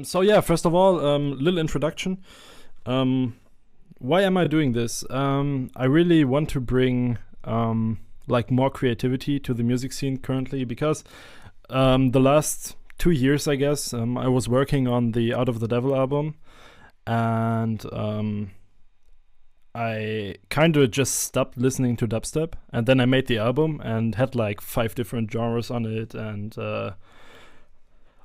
So yeah, first of all, little introduction. Um, why am I doing this? I really want to bring like more creativity to the music scene currently because the last 2 years, I guess, I was working on the Out of the Devil album, and I kind of just stopped listening to dubstep, and then I made the album and had like 5 different genres on it, and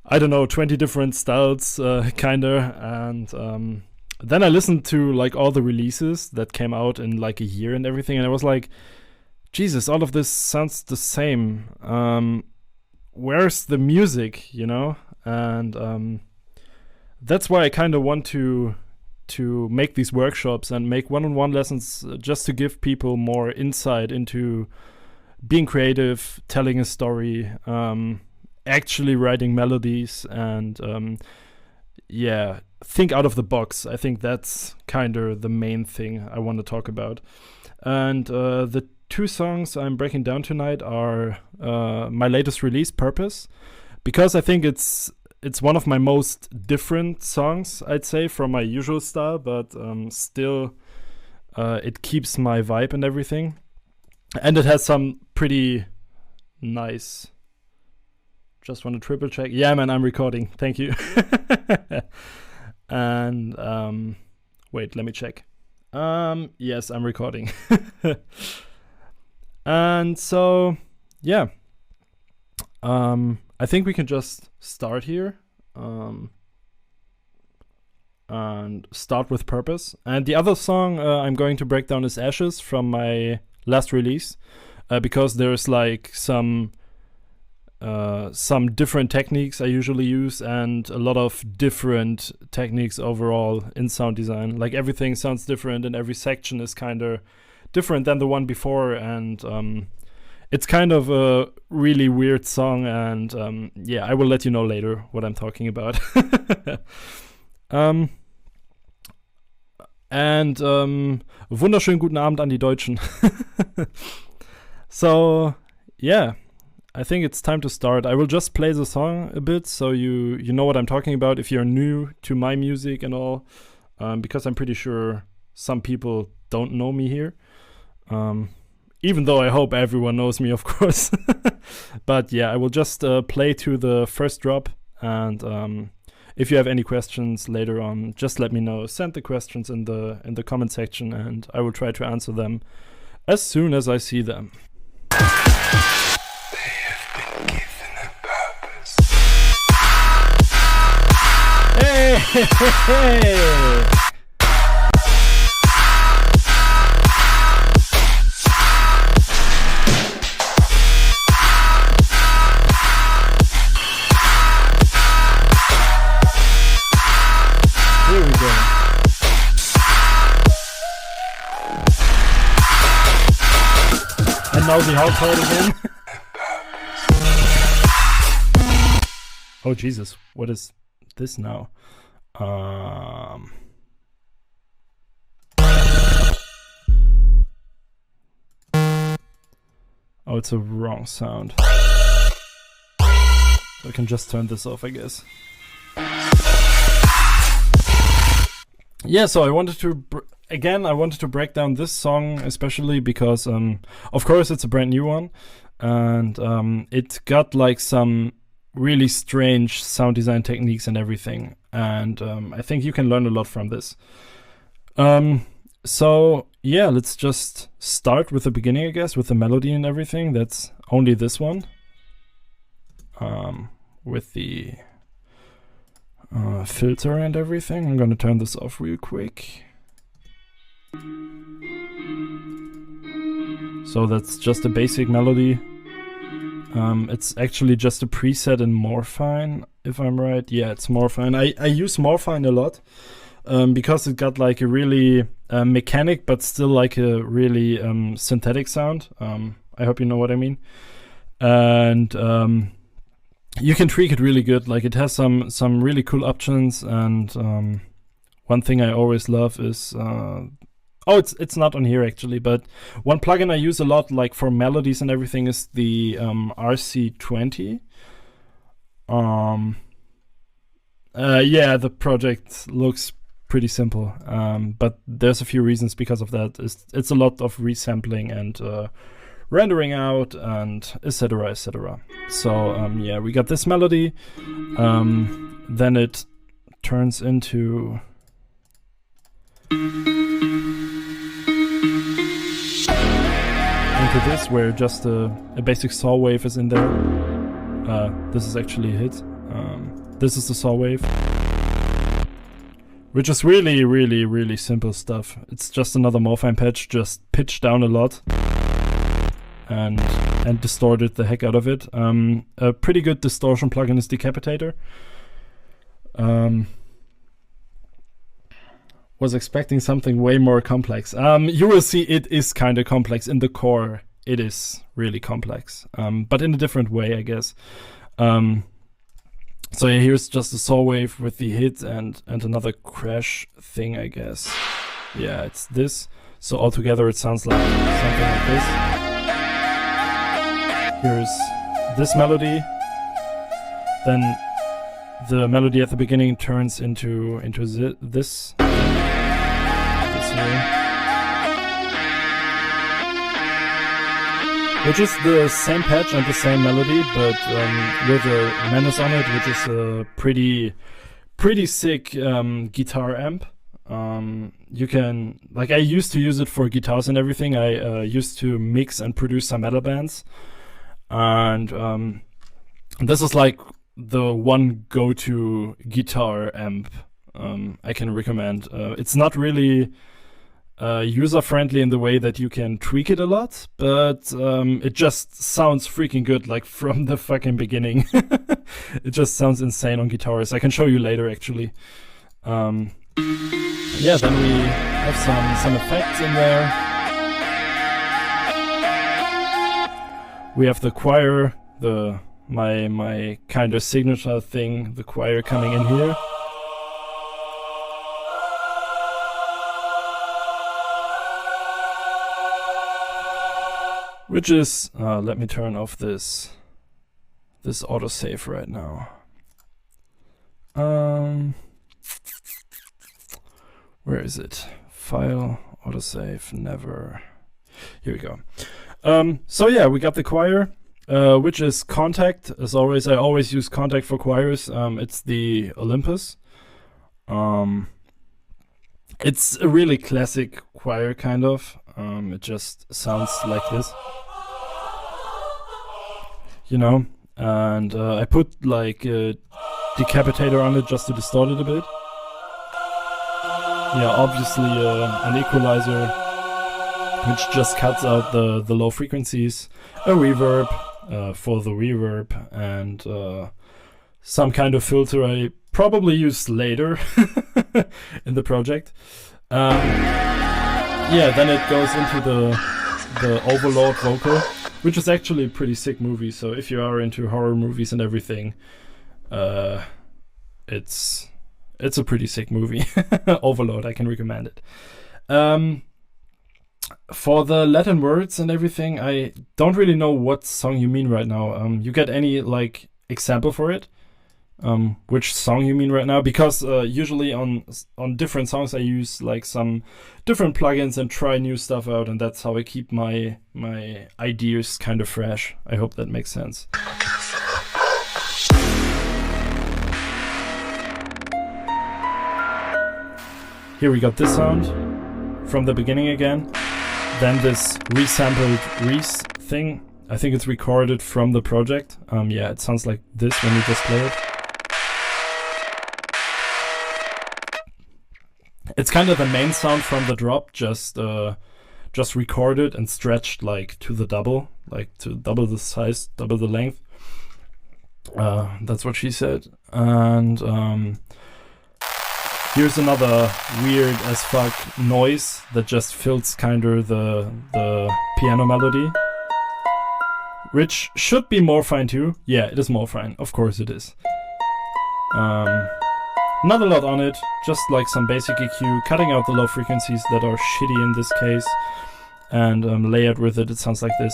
I don't know, 20 different styles, kinda. And then I listened to like all the releases that came out in like a year and everything, and I was like, Jesus, all of this sounds the same. Where's the music, you know? And that's why I kind of want to make these workshops and make one-on-one lessons, just to give people more insight into being creative, telling a story, actually writing melodies, and yeah, think out of the box. I think that's kind of the main thing I want to talk about. And the two songs I'm breaking down tonight are my latest release, Purpose, because I think it's one of my most different songs, I'd say, from my usual style, but still it keeps my vibe and everything. And it has some pretty nice... Just want to triple check. Yeah, man, I'm recording. Thank you. And wait, let me check. Yes, I'm recording. And so, yeah. I think we can just start here. And start with Purpose. And the other song I'm going to break down is Ashes from my last release, because there's like some different techniques I usually use, and a lot of different techniques overall in sound design. Like everything sounds different, and every section is kind of different than the one before, and it's kind of a really weird song, and yeah, I will let you know later what I'm talking about. And wunderschönen guten Abend an die Deutschen. So yeah, I think it's time to start. I will just play the song a bit so you know what I'm talking about if you're new to my music and all, because I'm pretty sure some people don't know me here. Even though I hope everyone knows me, of course. But yeah, I will just play to the first drop, and if you have any questions later on, just let me know. Send the questions in the comment section, and I will try to answer them as soon as I see them. Hey, hey, hey. Here we go. And now the hard part again. Oh Jesus, what is this now? Oh, it's a wrong sound. So I can just turn this off, I guess. Yeah, so I wanted to I wanted to break down this song especially because of course it's a brand new one, and it got like some really strange sound design techniques and everything, and I think you can learn a lot from this. So yeah, let's just start with the beginning, I guess, with the melody and everything. That's only this one, with the filter and everything. I'm gonna turn this off real quick. So that's just a basic melody. It's actually just a preset in Morphine, if I'm right. Yeah, it's Morphine. I use Morphine a lot because it got like a really mechanic but still like a really synthetic sound. I hope you know what I mean. And you can tweak it really good. Like it has some really cool options, and one thing I always love is it's not on here actually, but one plugin I use a lot, like for melodies and everything, is the RC20. Yeah, the project looks pretty simple, but there's a few reasons because of that. It's a lot of resampling and rendering out and etc. etc. So yeah, we got this melody. Then it turns into this, where just a basic saw wave is in there. This is actually a hit. This is the saw wave, which is really, really, really simple stuff. It's just another Morphine patch, just pitched down a lot and distorted the heck out of it. A pretty good distortion plugin is Decapitator. Was expecting something way more complex. You will see it is kind of complex in the core. It is really complex, but in a different way, I guess. So yeah, here's just a saw wave with the hit and another crash thing, I guess. Yeah, it's this. So altogether, it sounds like something like this. Here's this melody. Then the melody at the beginning turns into this. Here. Which is the same patch and the same melody, but with a menace on it, which is a pretty sick guitar amp. You can, like, I used to use it for guitars and everything. I used to mix and produce some metal bands, and this is like the one go-to guitar amp I can recommend. It's not really user-friendly in the way that you can tweak it a lot, but it just sounds freaking good, like from the fucking beginning. It just sounds insane on guitars. I can show you later, actually. Yeah, then we have some effects in there. We have the choir, my kind of signature thing, the choir coming in here. Which is, let me turn off this autosave right now. Where is it? File, autosave, never. Here we go. So yeah, we got the choir, which is Contact. As always, I always use Contact for choirs. It's the Olympus. It's a really classic choir, kind of. It just sounds like this, you know. And I put like a decapitator on it just to distort it a bit. Yeah, obviously an equalizer, which just cuts out the low frequencies, a reverb for the reverb, and some kind of filter I probably use later in the project. Yeah, then it goes into the Overlord vocal, which is actually a pretty sick movie. So if you are into horror movies and everything, it's a pretty sick movie. Overlord, I can recommend it. For the Latin words and everything, I don't really know what song you mean right now. You get any like example for it? Which song you mean right now? Because usually on different songs I use like some different plugins and try new stuff out, and that's how I keep my ideas kind of fresh. I hope that makes sense. Here we got this sound from the beginning again. Then this resampled Reese thing. I think it's recorded from the project. Yeah, it sounds like this when you just play it. It's kind of the main sound from the drop, just recorded and stretched like to the double, like to double the size, double the length. That's what she said. And here's another weird as fuck noise that just fills kind of the piano melody, which should be Morphine too. Yeah, it is Morphine, of course it is. Not a lot on it, just like some basic EQ, cutting out the low frequencies that are shitty in this case, and layered with it, it sounds like this.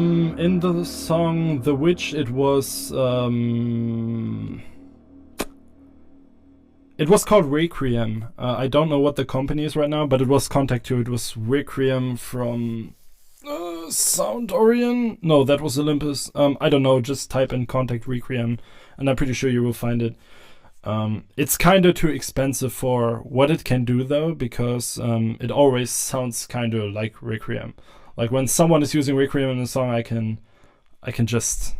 In the song The Witch, it was called Requiem. I don't know what the company is right now, but it was Contact 2. It was Requiem from Sound Orion. No, that was Olympus. I don't know. Just type in Contact Requiem, and I'm pretty sure you will find it. It's kind of too expensive for what it can do, though, because it always sounds kind of like Requiem. Like when someone is using Requiem in a song, I can just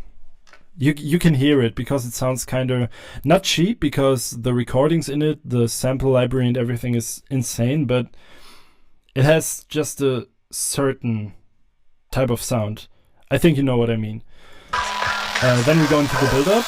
you can hear it because it sounds kind of not cheap, because the recordings in it, the sample library and everything is insane, but it has just a certain type of sound. I think you know what I mean. Then we go into the build-up.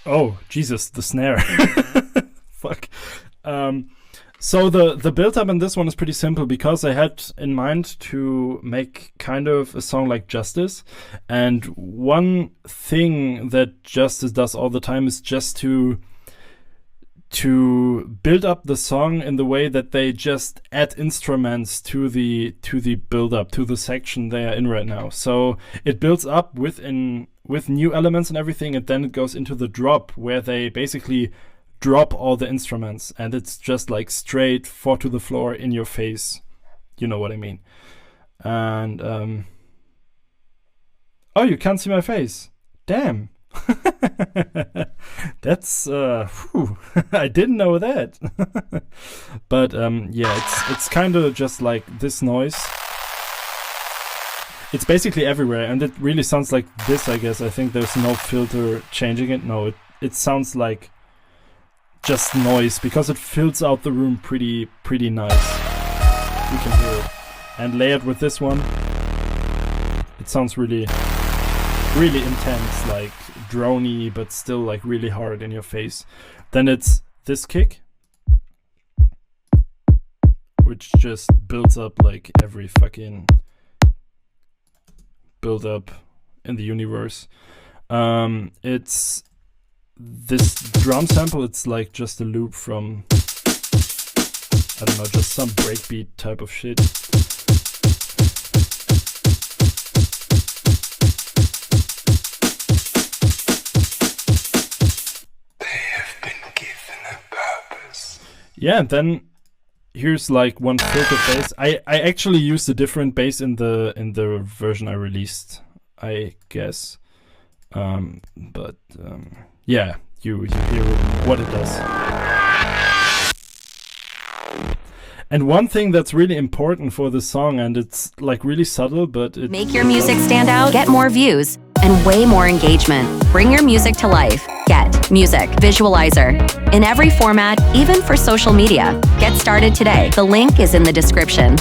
Oh, Jesus, the snare. Fuck. So the build-up in this one is pretty simple, because I had in mind to make kind of a song like Justice. And one thing that Justice does all the time is just to build up the song in the way that they just add instruments to the build-up, to the section they are in right now. So it builds up with new elements and everything, and then it goes into the drop, where they basically drop all the instruments, and it's just like straight 4 to the floor in your face. You know what I mean. And oh, you can't see my face. Damn. That's I didn't know that. But yeah, it's kind of just like this noise. It's basically everywhere, and it really sounds like this, I guess. I think there's no filter changing it. No, it sounds like just noise, because it fills out the room pretty nice. You can hear it. And layered with this one, it sounds really intense, like droney, but still like really hard in your face. Then it's this kick, which just builds up like every fucking build up in the universe. It's this drum sample. It's like just a loop from, I don't know, just some breakbeat type of shit. Yeah, and then here's like one filtered bass. I actually used a different bass in the version I released, I guess. But yeah, you hear what it does. And one thing that's really important for this song, and it's like really subtle, but it make your music stand out, get more views, and way more engagement. Bring your music to life. Get Music Visualizer in every format, even for social media. Get started today. The link is in the description.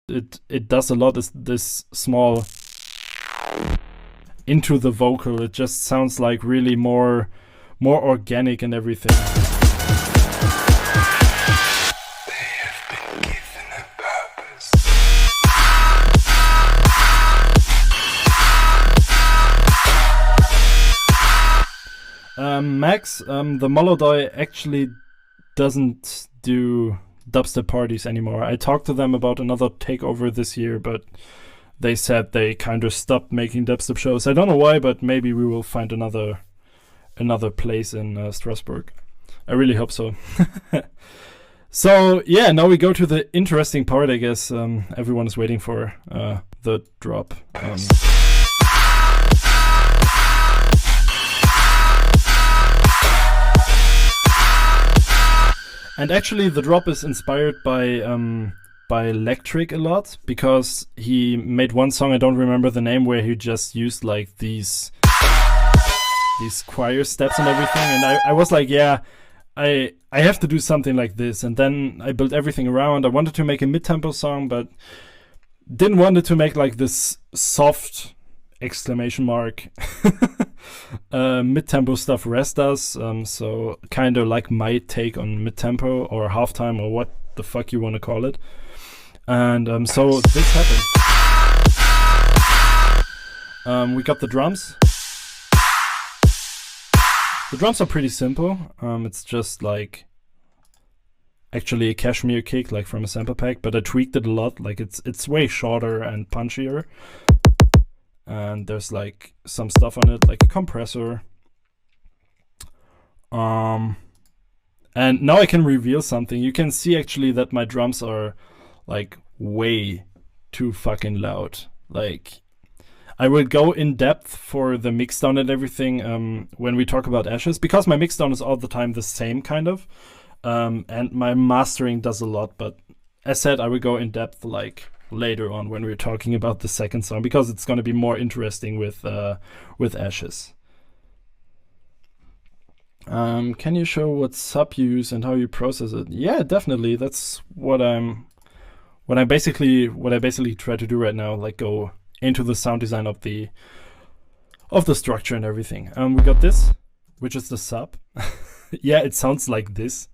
It does a lot of this small into the vocal. It just sounds like really more organic and everything. Max, the Molodoi actually doesn't do dubstep parties anymore. I talked to them about another takeover this year, but they said they kind of stopped making dubstep shows. I don't know why, but maybe we will find another place in Strasbourg. I really hope so. So yeah, now we go to the interesting part, I guess. Everyone is waiting for the drop. And actually, the drop is inspired by Electric a lot, because he made one song, I don't remember the name, where he just used like these choir steps and everything, and I was like, yeah, I have to do something like this. And then I built everything around. I wanted to make a mid-tempo song, but didn't want it to make like this soft exclamation mark mid-tempo stuff Res does. So kind of like my take on mid-tempo or halftime or what the fuck you want to call it. And so this happened. We got the drums. The drums are pretty simple. It's just like actually a Cashmere kick, like from a sample pack, but I tweaked it a lot. Like it's way shorter and punchier. And there's like some stuff on it, like a compressor. And now I can reveal something. You can see actually that my drums are like way too fucking loud. Like I will go in depth for the mixdown and everything when we talk about Ashes, because my mixdown is all the time the same kind of. And my mastering does a lot, but as said, I will go in depth like later on when we're talking about the second song, because it's going to be more interesting with Ashes. Can you show what sub you use and how you process it? Yeah, definitely. That's what I basically try to do right now, like go into the sound design of the structure and everything. We got this, which is the sub. Yeah, it sounds like this.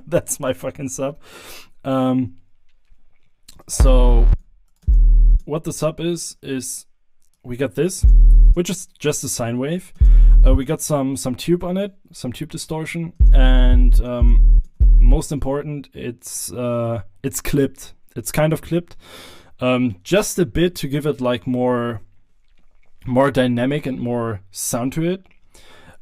That's my fucking sub. So what the sub is we got this, which is just a sine wave. We got some tube on it, some tube distortion, and most important, it's clipped. It's kind of clipped, just a bit to give it like more dynamic and more sound to it.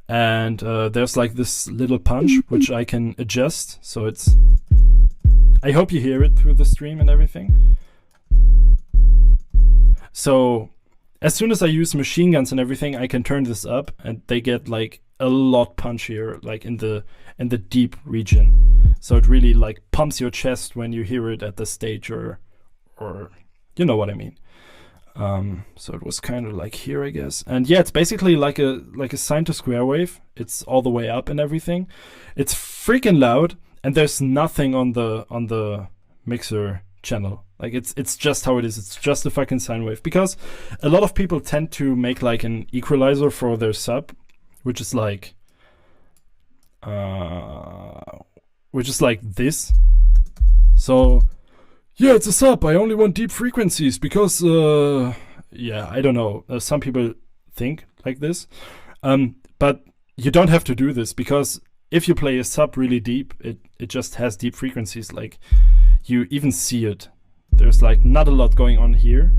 And there's like this little punch which I can adjust, so it's. I hope you hear it through the stream and everything. So as soon as I use machine guns and everything, I can turn this up, and they get like a lot punchier, like in the deep region. So it really like pumps your chest when you hear it at the stage, or you know what I mean. So it was kind of like here, I guess. And yeah, it's basically like a sine to square wave. It's all the way up and everything. It's freaking loud, and there's nothing on the mixer channel. Like it's just how it is. It's just a fucking sine wave. Because a lot of people tend to make like an equalizer for their sub, which is like this. So yeah, it's a sub. I only want deep frequencies because yeah, I don't know. Some people think like this, but you don't have to do this, because if you play a sub really deep, it just has deep frequencies. Like you even see it. There's like not a lot going on here,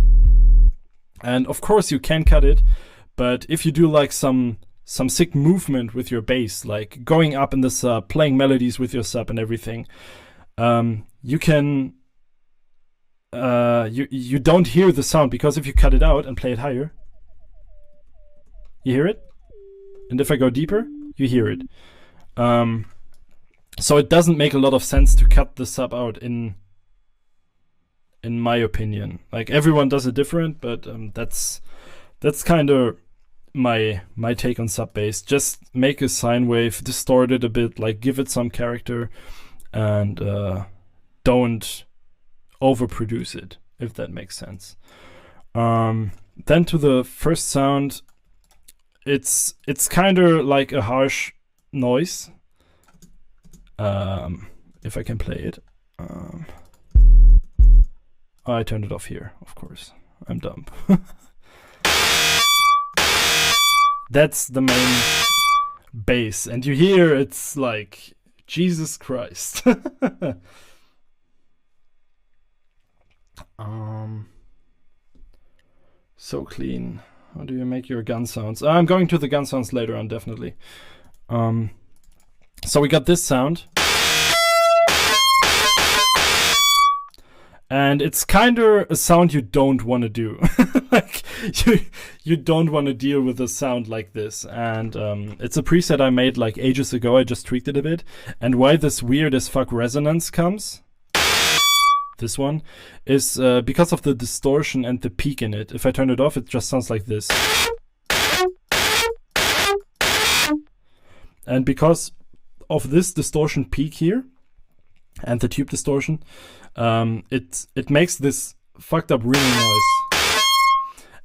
and of course you can cut it. But if you do like some sick movement with your bass, like going up in the sub, playing melodies with your sub and everything, you can. You don't hear the sound, because if you cut it out and play it higher, you hear it, and if I go deeper, you hear it. So it doesn't make a lot of sense to cut the sub out, in my opinion. Like everyone does it different, but that's kind of my take on sub bass. Just make a sine wave, distort it a bit, like give it some character, and don't overproduce it, if that makes sense. Then to the first sound, it's kind of like a harsh noise. If I can play it. I turned it off here, of course. I'm dumb. That's the main bass, and you hear it's like Jesus Christ. So clean. How do you make your gun sounds? I'm going to the gun sounds later on, definitely. So we got this sound. And it's kind of a sound you don't want to do. Like you don't want to deal with a sound like this. And it's a preset I made like ages ago. I just tweaked it a bit. And why this weird as fuck resonance comes, this one, is because of the distortion and the peak in it. If I turn it off, it just sounds like this. And because of this distortion peak here and the tube distortion, it makes this fucked up ringing noise.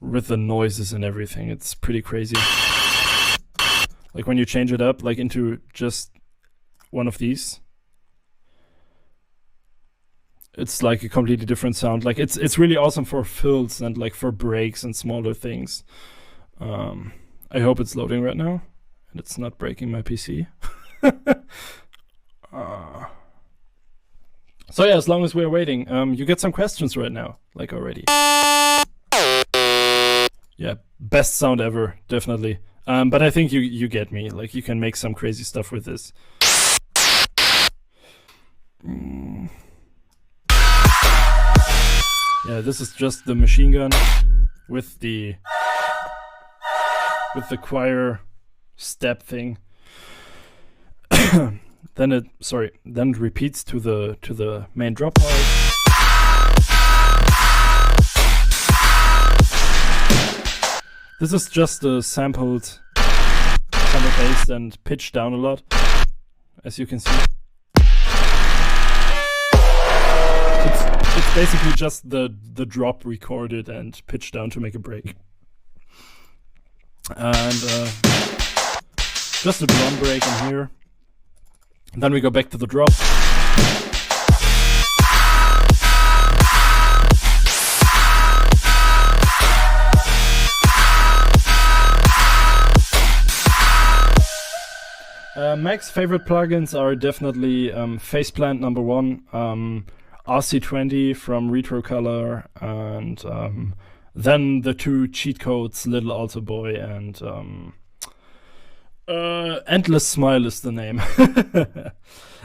with the noises and everything. It's pretty crazy. Like when you change it up like into just one of these, it's like a completely different sound. Like it's really awesome for fills and like for breaks and smaller things. I hope it's loading right now and it's not breaking my PC. So yeah, as long as we're waiting, you get some questions right now, like already. Yeah, best sound ever, definitely. But I think you get me. Like you can make some crazy stuff with this. Yeah, this is just the machine gun with the choir step thing. Then it repeats to the main drop part. This is just a sampled bass and pitched down a lot, as you can see. It's basically just the drop recorded and pitched down to make a break. And just a drum break in here. And then we go back to the drop. Mac's favorite plugins are definitely Faceplant number 1, RC20 from Retrocolor, and then the 2 cheat codes, Little Alto Boy and Endless Smile is the name.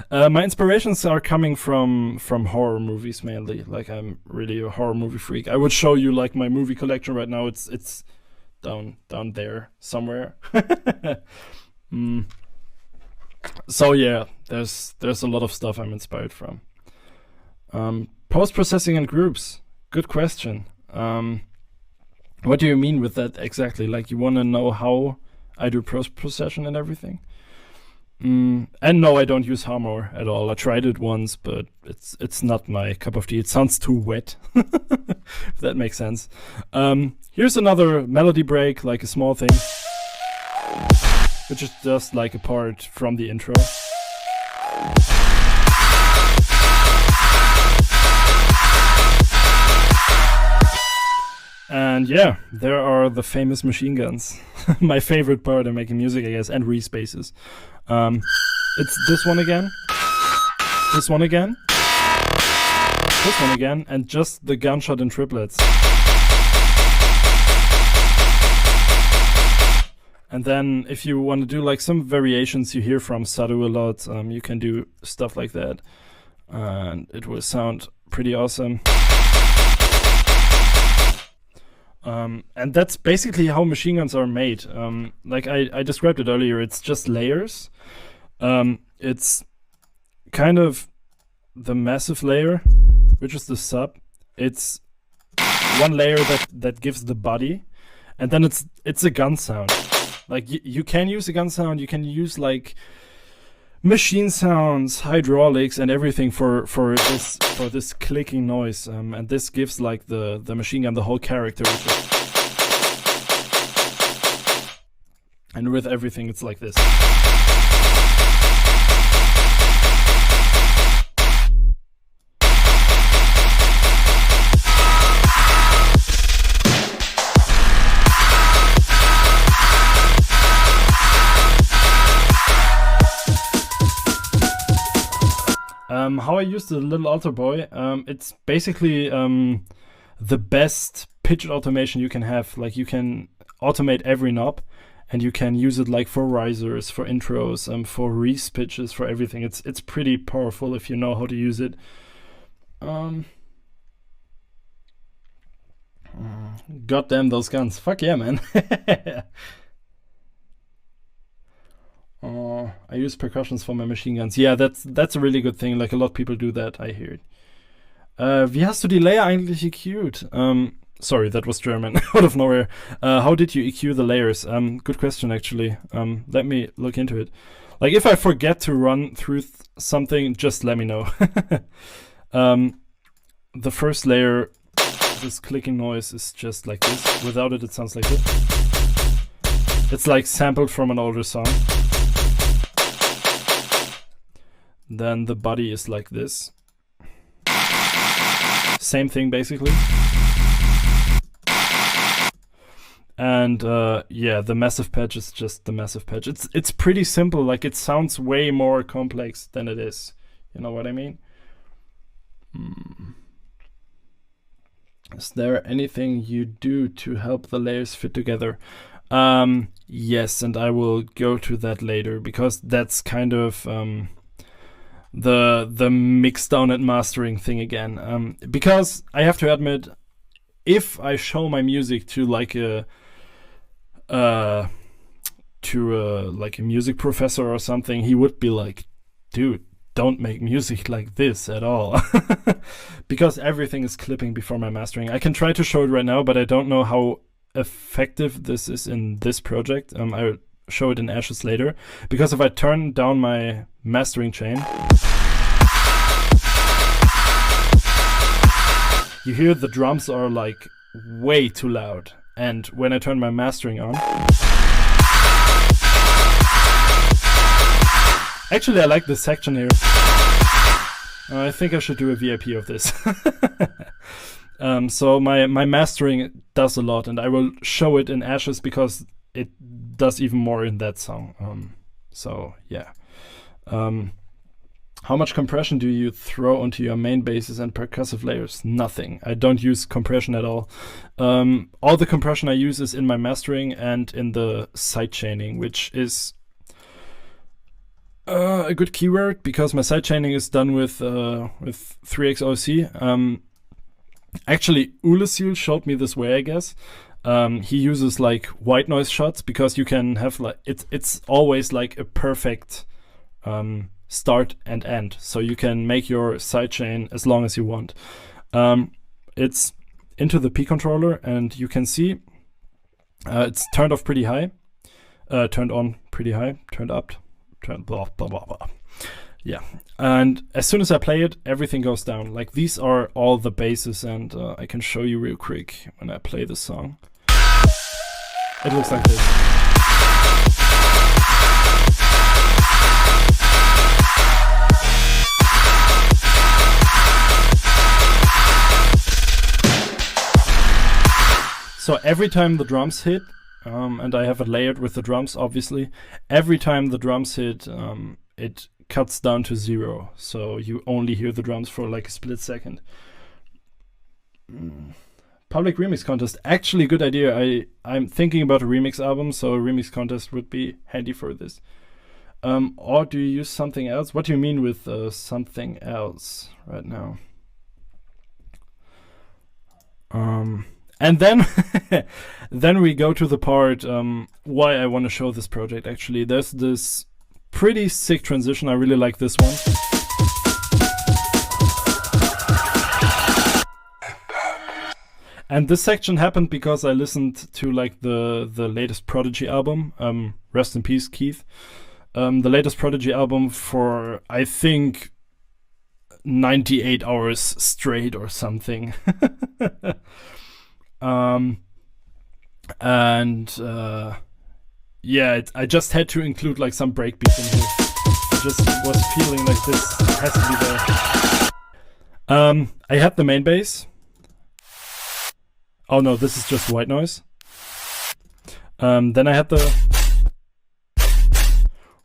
My inspirations are coming from horror movies mainly. Like I'm really a horror movie freak. I would show you like my movie collection right now. It's down there somewhere. So yeah, there's a lot of stuff I'm inspired from. Post-processing and groups. Good question. What do you mean with that exactly? Like you want to know how I do post-procession and everything? And no, I don't use Harmor at all. I tried it once, but it's not my cup of tea. It sounds too wet, if that makes sense. Here's another melody break, like a small thing, which is just like a part from the intro. And yeah, there are the famous machine guns. My favorite part of making music, I guess, and respaces. It's this one again, this one again, this one again, and just the gunshot in triplets. And then if you want to do like some variations you hear from Sadhu a lot, you can do stuff like that. And it will sound pretty awesome. And that's basically how machine guns are made. Like I described it earlier, it's just layers. It's kind of the massive layer, which is the sub. It's one layer that gives the body, and then it's a gun sound. Like you can use a gun sound, you can use like machine sounds, hydraulics, and everything for this clicking noise, and this gives like the machine gun the whole character. And with everything, it's like this. How I use the Little Alto Boy, it's basically the best pitch automation you can have. Like you can automate every knob, and you can use it like for risers, for intros, for Reese pitches, for everything. It's pretty powerful if you know how to use it. Goddamn those guns! Fuck yeah, man! I use percussions for my machine guns. Yeah, that's a really good thing. Like a lot of people do that, I hear it. Wie hast du die Layer eigentlich EQ'd? Sorry, that was German, out of nowhere. How did you EQ the layers? Good question, actually. Let me look into it. Like, if I forget to run through something, just let me know. The first layer this clicking noise is just like this. Without it, it sounds like this. It's like sampled from an older song. Then the body is like this. Same thing basically. And yeah, the massive patch is just the massive patch. It's pretty simple. Like, it sounds way more complex than it is. You know what I mean? Is there anything you do to help the layers fit together? Yes, and I will go to that later, because that's kind of the mix down and mastering thing again. Because I have to admit, if I show my music to like a music professor or something, he would be like, dude, don't make music like this at all. Because everything is clipping before my mastering. I can try to show it right now, but I don't know how effective this is in this project. I'll show it in Ashes later, because if I turn down my mastering chain, you hear the drums are like way too loud. And when I turn my mastering on, actually I like this section here. I think I should do a VIP of this. So my mastering does a lot, and I will show it in Ashes because it does even more in that song. So yeah. How much compression do you throw onto your main basses and percussive layers? Nothing. I don't use compression at all. All the compression I use is in my mastering and in the sidechaining, which is a good keyword, because my sidechaining is done with 3XOC. Actually, Ulesil showed me this way, I guess. He uses like white noise shots, because you can have like it's always like a perfect start and end, so you can make your sidechain as long as you want. It's into the P controller, and you can see it's turned off pretty high, turned on pretty high, turned up, turned blah blah blah blah. Yeah, and as soon as I play it, everything goes down. Like, these are all the basses, and I can show you real quick when I play the song. It looks like this. So every time the drums hit, and I have it layered with the drums, obviously, every time the drums hit, it cuts down to 0. So you only hear the drums for like a split second. Public remix contest, actually good idea. I'm thinking about a remix album, so a remix contest would be handy for this. Or do you use something else? What do you mean with something else right now? And then then we go to the part why I want to show this project. Actually, there's this pretty sick transition. I really like this one. And this section happened because I listened to like the latest Prodigy album. Rest in peace, Keith. The latest Prodigy album for, I think, 98 hours straight or something. Yeah, I just had to include like some breakbeats in here. I just was feeling like this has to be there. I had the main bass. Oh no, this is just white noise. Then I had the,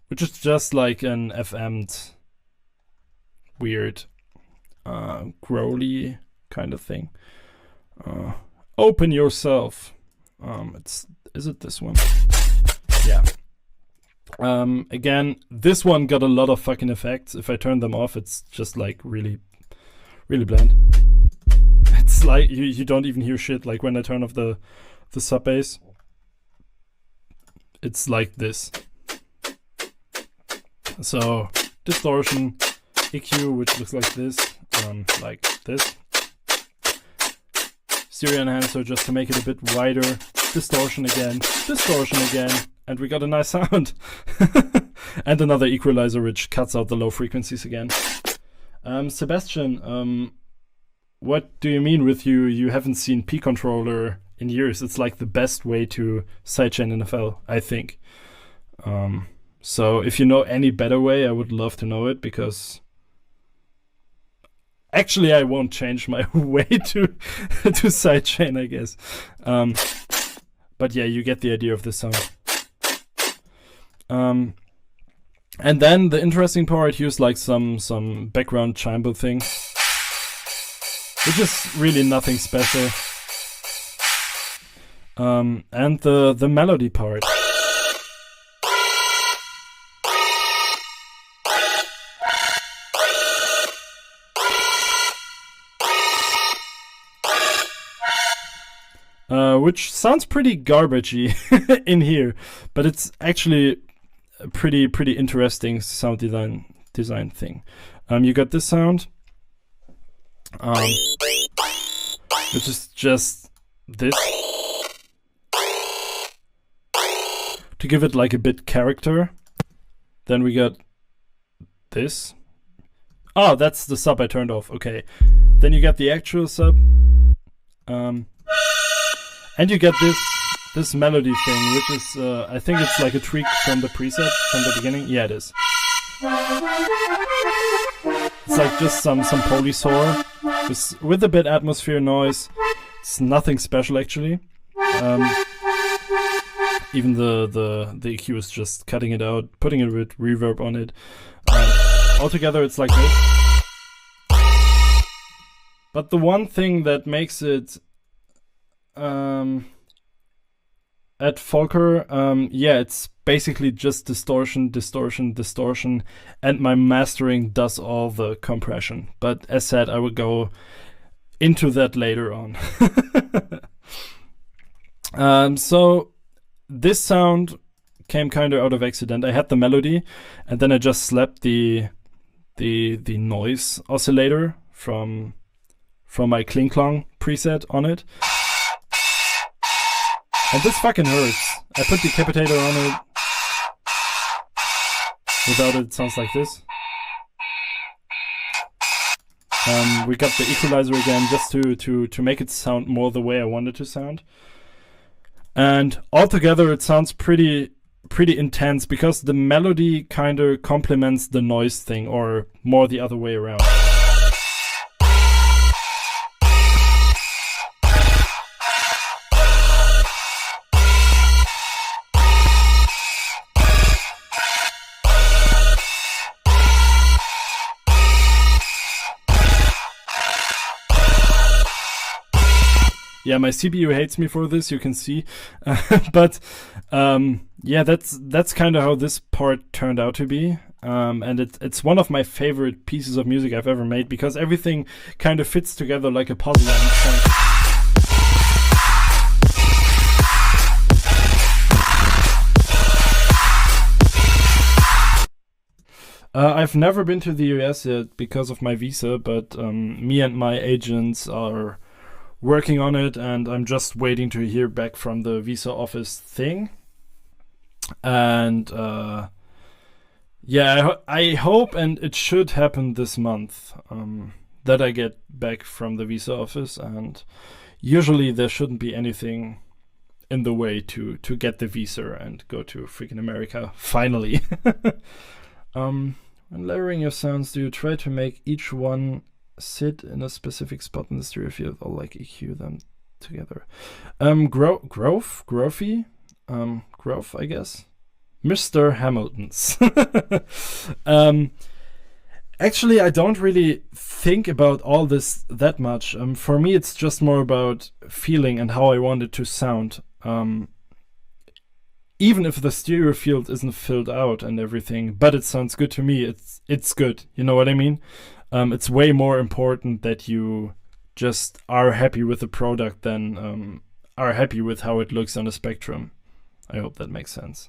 which is just like an FM'd weird growly kind of thing. Open yourself. Is it this one? Yeah. Again, this one got a lot of fucking effects. If I turn them off, it's just like really, really bland. It's like you don't even hear shit. Like when I turn off the sub bass, it's like this. So distortion, EQ, which looks like this, like this. Stereo enhancer just to make it a bit wider. Distortion again, and we got a nice sound. And another equalizer which cuts out the low frequencies again. Sebastian, what do you mean with you haven't seen P controller in years? It's like the best way to sidechain NFL, I think. So if you know any better way, I would love to know it, because actually I won't change my way to sidechain, I guess. But yeah, you get the idea of the sound. And then the interesting part, here's like some background chimble thing, which is really nothing special. And the melody part. Which sounds pretty garbagey in here, but it's actually a pretty interesting sound design thing. You got this sound, which is just this, to give it like a bit character. Then we got this. Oh, that's the sub I turned off. Okay. Then you got the actual sub. And you get this melody thing, which is, I think it's like a tweak from the preset from the beginning. Yeah, it is. It's like just some polysaur, just with a bit atmosphere noise. It's nothing special actually. Even the EQ is just cutting it out, putting a bit reverb on it. Altogether, it's like this. But the one thing that makes it at Volker, yeah, it's basically just distortion, and my mastering does all the compression. But as said, I will go into that later on. So this sound came kind of out of accident. I had the melody, and then I just slapped the noise oscillator from my Kling Klong preset on it. And this fucking hurts. I put Decapitator on it. Without it sounds like this. We got the equalizer again just to make it sound more the way I want it to sound. And altogether it sounds pretty intense, because the melody kind of complements the noise thing, or more the other way around. Yeah, my CPU hates me for this, you can see. But yeah, that's kind of how this part turned out to be. And it's one of my favorite pieces of music I've ever made, because everything kind of fits together like a puzzle. I've never been to the US yet because of my visa, but me and my agents are working on it, and I'm just waiting to hear back from the visa office thing. And yeah, I hope, and it should happen this month, that I get back from the visa office, and usually there shouldn't be anything in the way to get the visa and go to freaking America, finally. When layering your sounds, do you try to make each one sit in a specific spot in the stereo field, or like EQ them together? Growth, I guess. Mr. Hamilton's. Actually, I don't really think about all this that much. For me, it's just more about feeling and how I want it to sound. Even if the stereo field isn't filled out and everything, but it sounds good to me, it's good. You know what I mean? It's way more important that you just are happy with the product than are happy with how it looks on a spectrum. I hope that makes sense.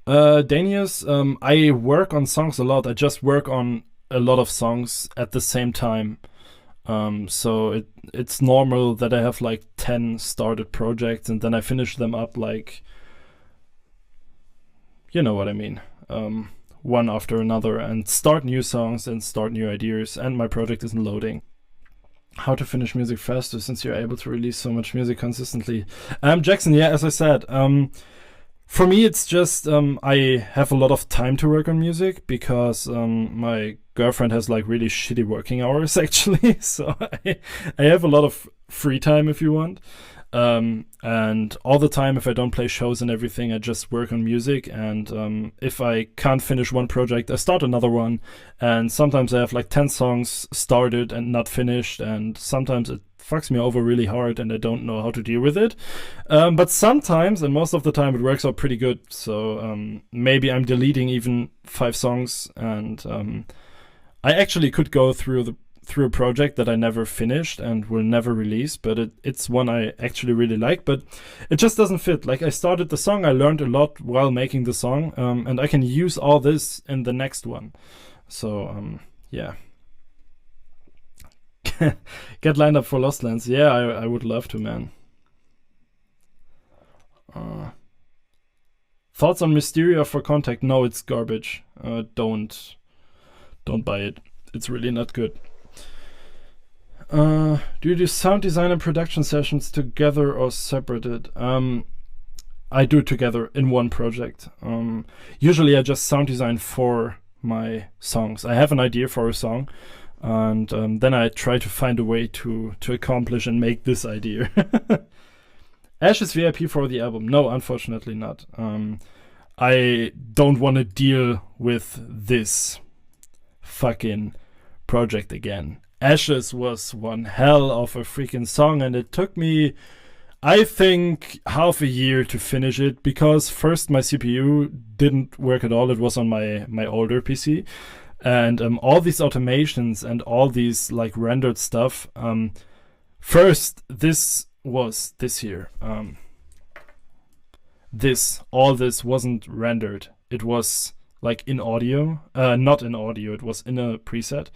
Danius, I work on songs a lot. I just work on a lot of songs at the same time. So it's normal that I have like 10 started projects, and then I finish them up like, you know what I mean, one after another, and start new songs and start new ideas, and my project isn't loading. How to finish music faster since you're able to release so much music consistently. Jackson, yeah, as I said, for me it's just I have a lot of time to work on music because my girlfriend has like really shitty working hours actually. So I have a lot of free time if you want. And all the time, if I don't play shows and everything, I just work on music. And if I can't finish one project, I start another one. And sometimes I have like 10 songs started and not finished. And sometimes it fucks me over really hard and I don't know how to deal with it. But sometimes, and most of the time, it works out pretty good. So maybe I'm deleting even 5 songs. And I actually could go through a project that I never finished and will never release, but it's one I actually really like, but it just doesn't fit. Like I started the song, I learned a lot while making the song, and I can use all this in the next one. So yeah. Get lined up for Lost Lands. Yeah, I would love to, man. Thoughts on Mysteria for Contact? No, it's garbage. Don't buy it. It's really not good. Do you do sound design and production sessions together or separated? I do together in one project. Usually I just sound design for my songs. I have an idea for a song, and then I try to find a way to accomplish and make this idea. Ash is VIP for the album. No, unfortunately not. I don't want to deal with this fucking project again. Ashes was one hell of a freaking song, and it took me, I think, half a year to finish it, because first my CPU didn't work at all. It was on my older PC, and all these automations and all these like rendered stuff, first this was this here, all this wasn't rendered. It was like in audio, not in audio, it was in a preset.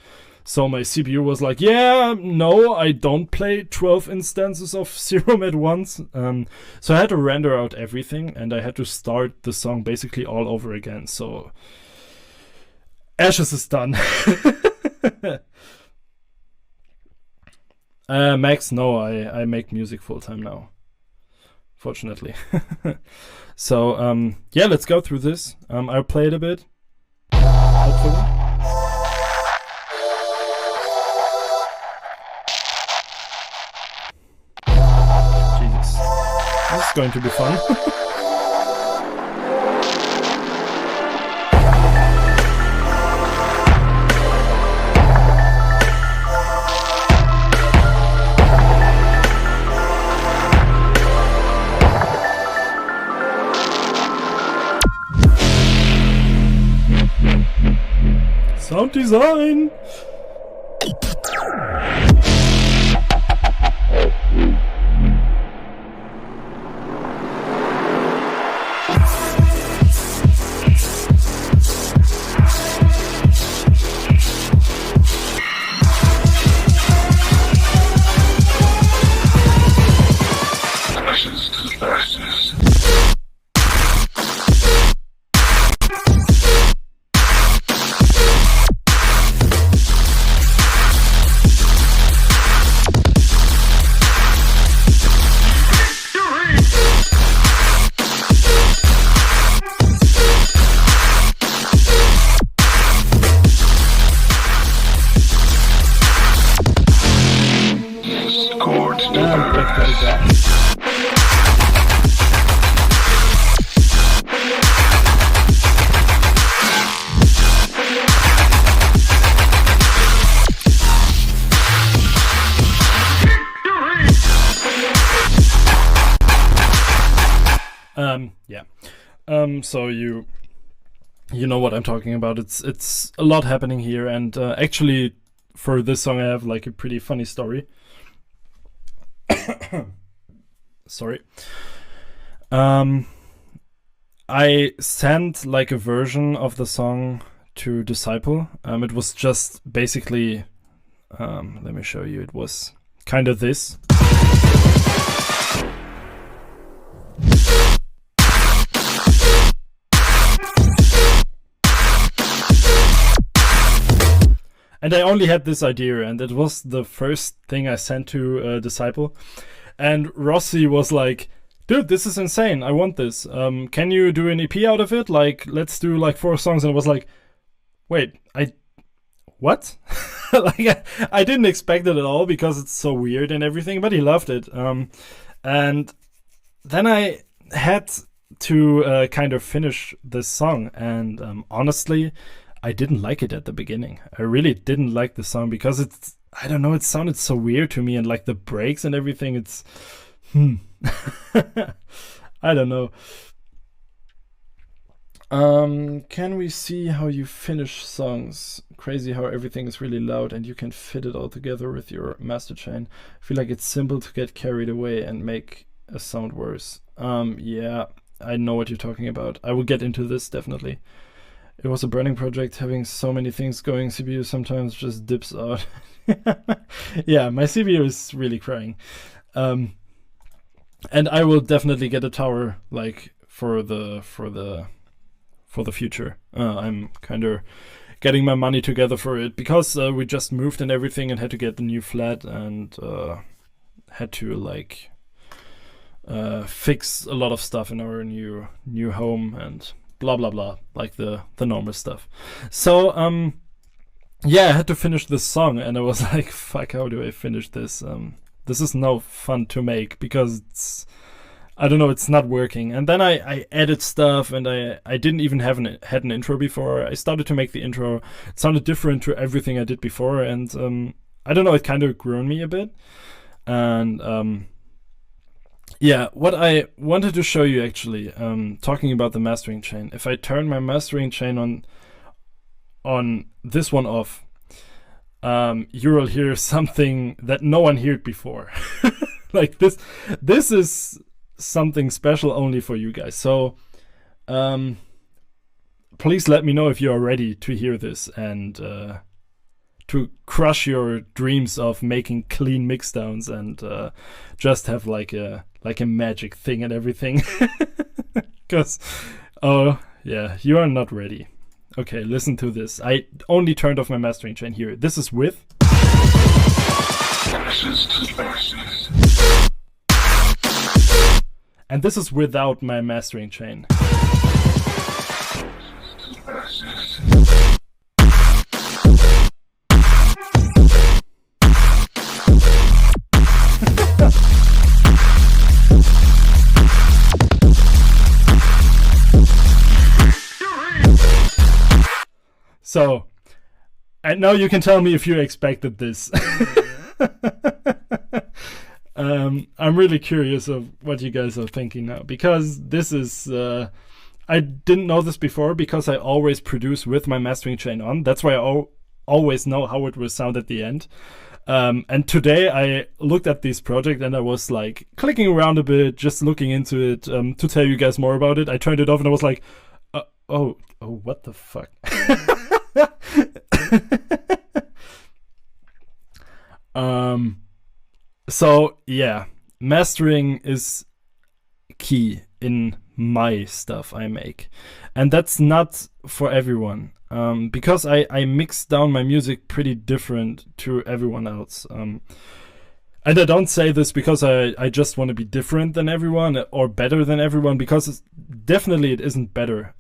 So my CPU was like, yeah, no, I don't play 12 instances of Serum at once. So I had to render out everything, and I had to start the song basically all over again. So Ashes is done. Max, no, I make music full time now, fortunately. So yeah, let's go through this. I'll play it a bit, hopefully. This is going to be fun. Sound design! So you know what I'm talking about. It's a lot happening here, and actually for this song I have like a pretty funny story. Sorry. I sent like a version of the song to Disciple. It was just basically, let me show you. It was kind of this. And I only had this idea, and it was the first thing I sent to Disciple. And Rossi was like, dude, this is insane. I want this. Can you do an EP out of it? Like, let's do like 4 songs. And I was like, wait, what? Like, I didn't expect it at all because it's so weird and everything, but he loved it. And then I had to kind of finish this song. And honestly, I didn't like it at the beginning. I really didn't like the song because it's, I don't know, it sounded so weird to me, and like the breaks and everything, it's I don't know. Can we see how you finish songs? Crazy how everything is really loud and you can fit it all together with your master chain. I feel like it's simple to get carried away and make a sound worse. Yeah, I know what you're talking about. I will get into this definitely. It was a burning project, having so many things going. CPU sometimes just dips out. Yeah, my CPU is really crying. And I will definitely get a tower like for the future. I'm kind of getting my money together for it because we just moved and everything and had to get the new flat and had to like fix a lot of stuff in our new home and blah blah blah, like the normal stuff. So yeah, I had to finish this song and I was like, fuck, how do I finish this? This is no fun to make because it's, I don't know, it's not working. And then I added stuff and I didn't even had an intro before. I started to make the intro. It sounded different to everything I did before, and I don't know, it kind of grew on me a bit. And yeah, what I wanted to show you actually, talking about the mastering chain. If I turn my mastering chain on this one off, you will hear something that no one heard before. Like this is something special only for you guys. So please let me know if you are ready to hear this and to crush your dreams of making clean mixdowns and just have like a magic thing and everything. Because oh yeah, you are not ready. Okay, listen to this. I only turned off my mastering chain here. This is with and this is without my mastering chain. So, and now you can tell me if you expected this. I'm really curious of what you guys are thinking now, because this is I didn't know this before because I always produce with my mastering chain on. That's why I always know how it will sound at the end. And today I looked at this project and I was like clicking around a bit, just looking into it to tell you guys more about it. I turned it off and I was like, oh, what the fuck? So yeah, mastering is key in my stuff I make, and that's not for everyone, because I mix down my music pretty different to everyone else, and I don't say this because I just want to be different than everyone or better than everyone, because definitely it isn't better.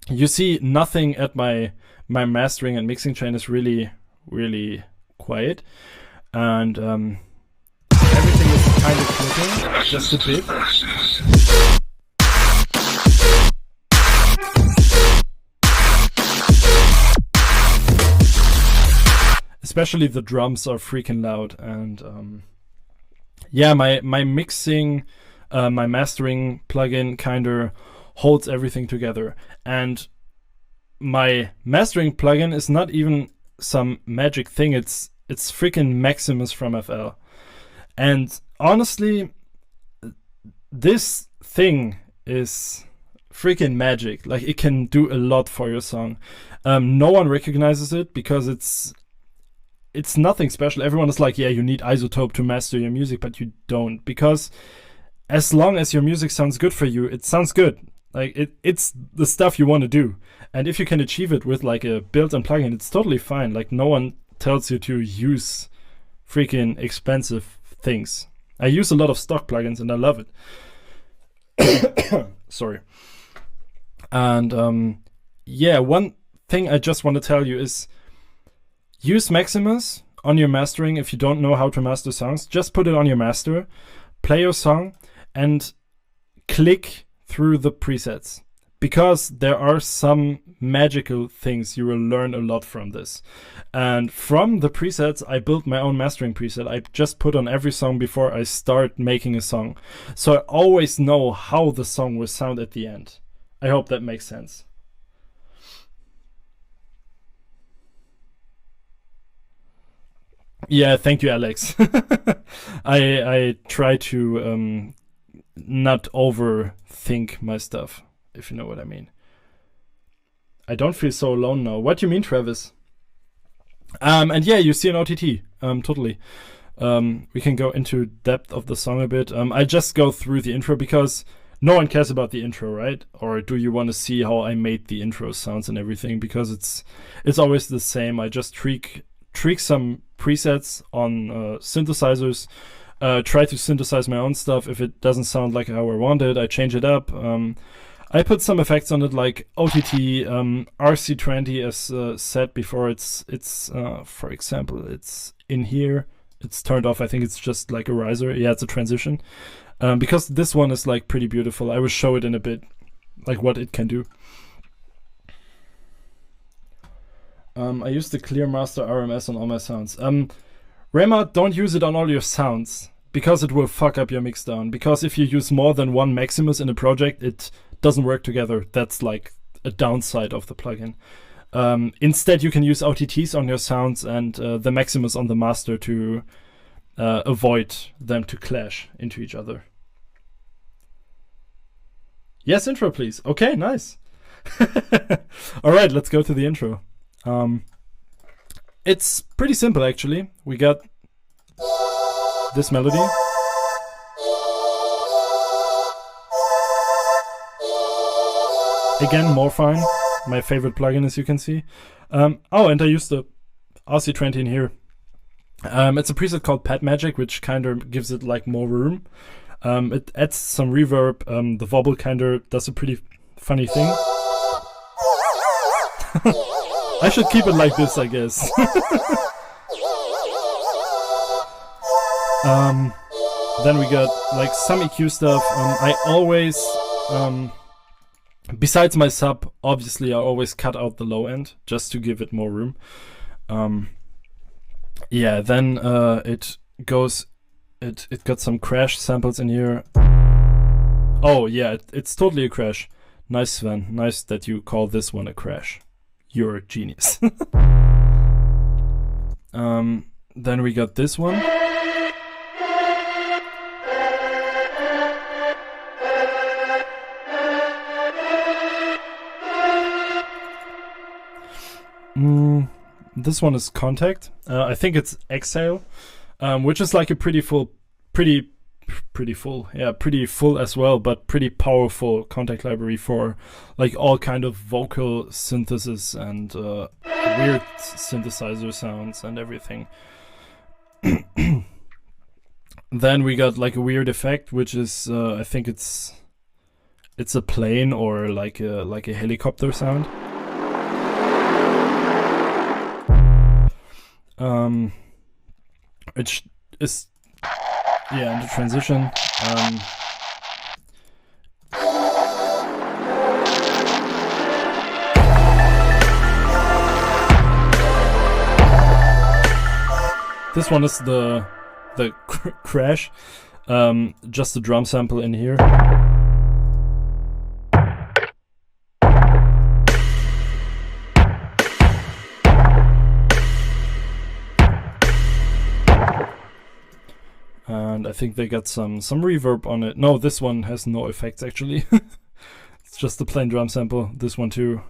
You see, nothing at my mastering and mixing chain is really quiet, and everything is kind of clicking just a bit. Especially the drums are freaking loud, and yeah, my mixing, my mastering plugin kind of holds everything together, and my mastering plugin is not even some magic thing. It's freaking Maximus from FL. And honestly, this thing is freaking magic. Like, it can do a lot for your song. No one recognizes it because it's nothing special. Everyone is like, yeah, you need Isotope to master your music, but you don't, because as long as your music sounds good for you, it sounds good. Like it's the stuff you want to do, and if you can achieve it with like a built-in plugin, it's totally fine. Like no one tells you to use freaking expensive things. I use a lot of stock plugins and I love it. Sorry. And yeah, one thing I just want to tell you is use Maximus on your mastering. If you don't know how to master songs, just put it on your master, play your song, and click through the presets, because there are some magical things you will learn a lot from this. And from the presets, I built my own mastering preset. I just put on every song before I start making a song, so I always know how the song will sound at the end. I hope that makes sense. Yeah, thank you, Alex. I try to not overthink my stuff, if you know what I mean. I don't feel so alone now. What do you mean, Travis? And yeah, you see an OTT. Totally. We can go into depth of the song a bit. I just go through the intro because no one cares about the intro, right? Or do you want to see how I made the intro sounds and everything? Because it's always the same. I just tweak some presets on synthesizers. Try to synthesize my own stuff. If it doesn't sound like how I want it, I change it up. I put some effects on it, like OTT, RC20, as said before. It's for example, it's in here. It's turned off. I think it's just like a riser. Yeah, it's a transition. Because this one is like pretty beautiful. I will show it in a bit, like what it can do. I use the Clear Master RMS on all my sounds. Rema, don't use it on all your sounds, because it will fuck up your mixdown. Because if you use more than one Maximus in a project, it doesn't work together. That's like a downside of the plugin. Instead, you can use OTTs on your sounds and the Maximus on the master to avoid them to clash into each other. Yes, intro, please. Okay, nice. All right, let's go to the intro. It's pretty simple, actually. We got this melody. Again, Morphine, my favorite plugin, as you can see. Oh, and I used the RC20 in here. It's a preset called Pad Magic, which kind of gives it like more room. It adds some reverb. The wobble kind of does a pretty funny thing. I should keep it like this, I guess. Then we got like some EQ stuff. I always, besides my sub, obviously I always cut out the low end just to give it more room. Yeah, then it got some crash samples in here. Oh yeah, it's totally a crash. Nice, Sven. Nice that you call this one a crash. You're a genius. Then we got this one. This one is Contact. I think it's Exhale, which is like a pretty full as well, but pretty powerful Contact library for like all kind of vocal synthesis and weird synthesizer sounds and everything. Then we got like a weird effect, which is I think it's a plane or like a helicopter sound. Which is in the transition. This one is the crash, just a drum sample in here. And I think they got some reverb on it. No, this one has no effects actually. It's just a plain drum sample. This one too,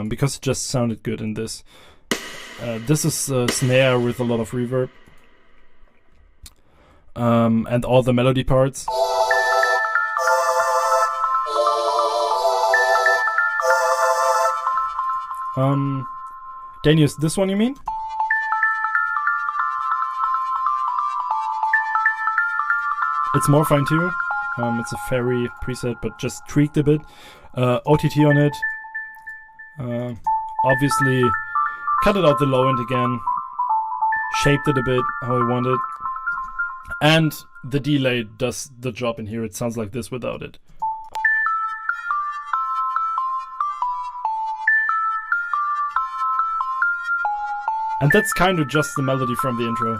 because it just sounded good in this. This is a snare with a lot of reverb. And all the melody parts. Danius, this one you mean? It's more fine too. It's a fairy preset, but just tweaked a bit. OTT on it. Obviously, cut it out the low end again. Shaped it a bit how I want it. And the delay does the job in here. It sounds like this without it. And that's kind of just the melody from the intro.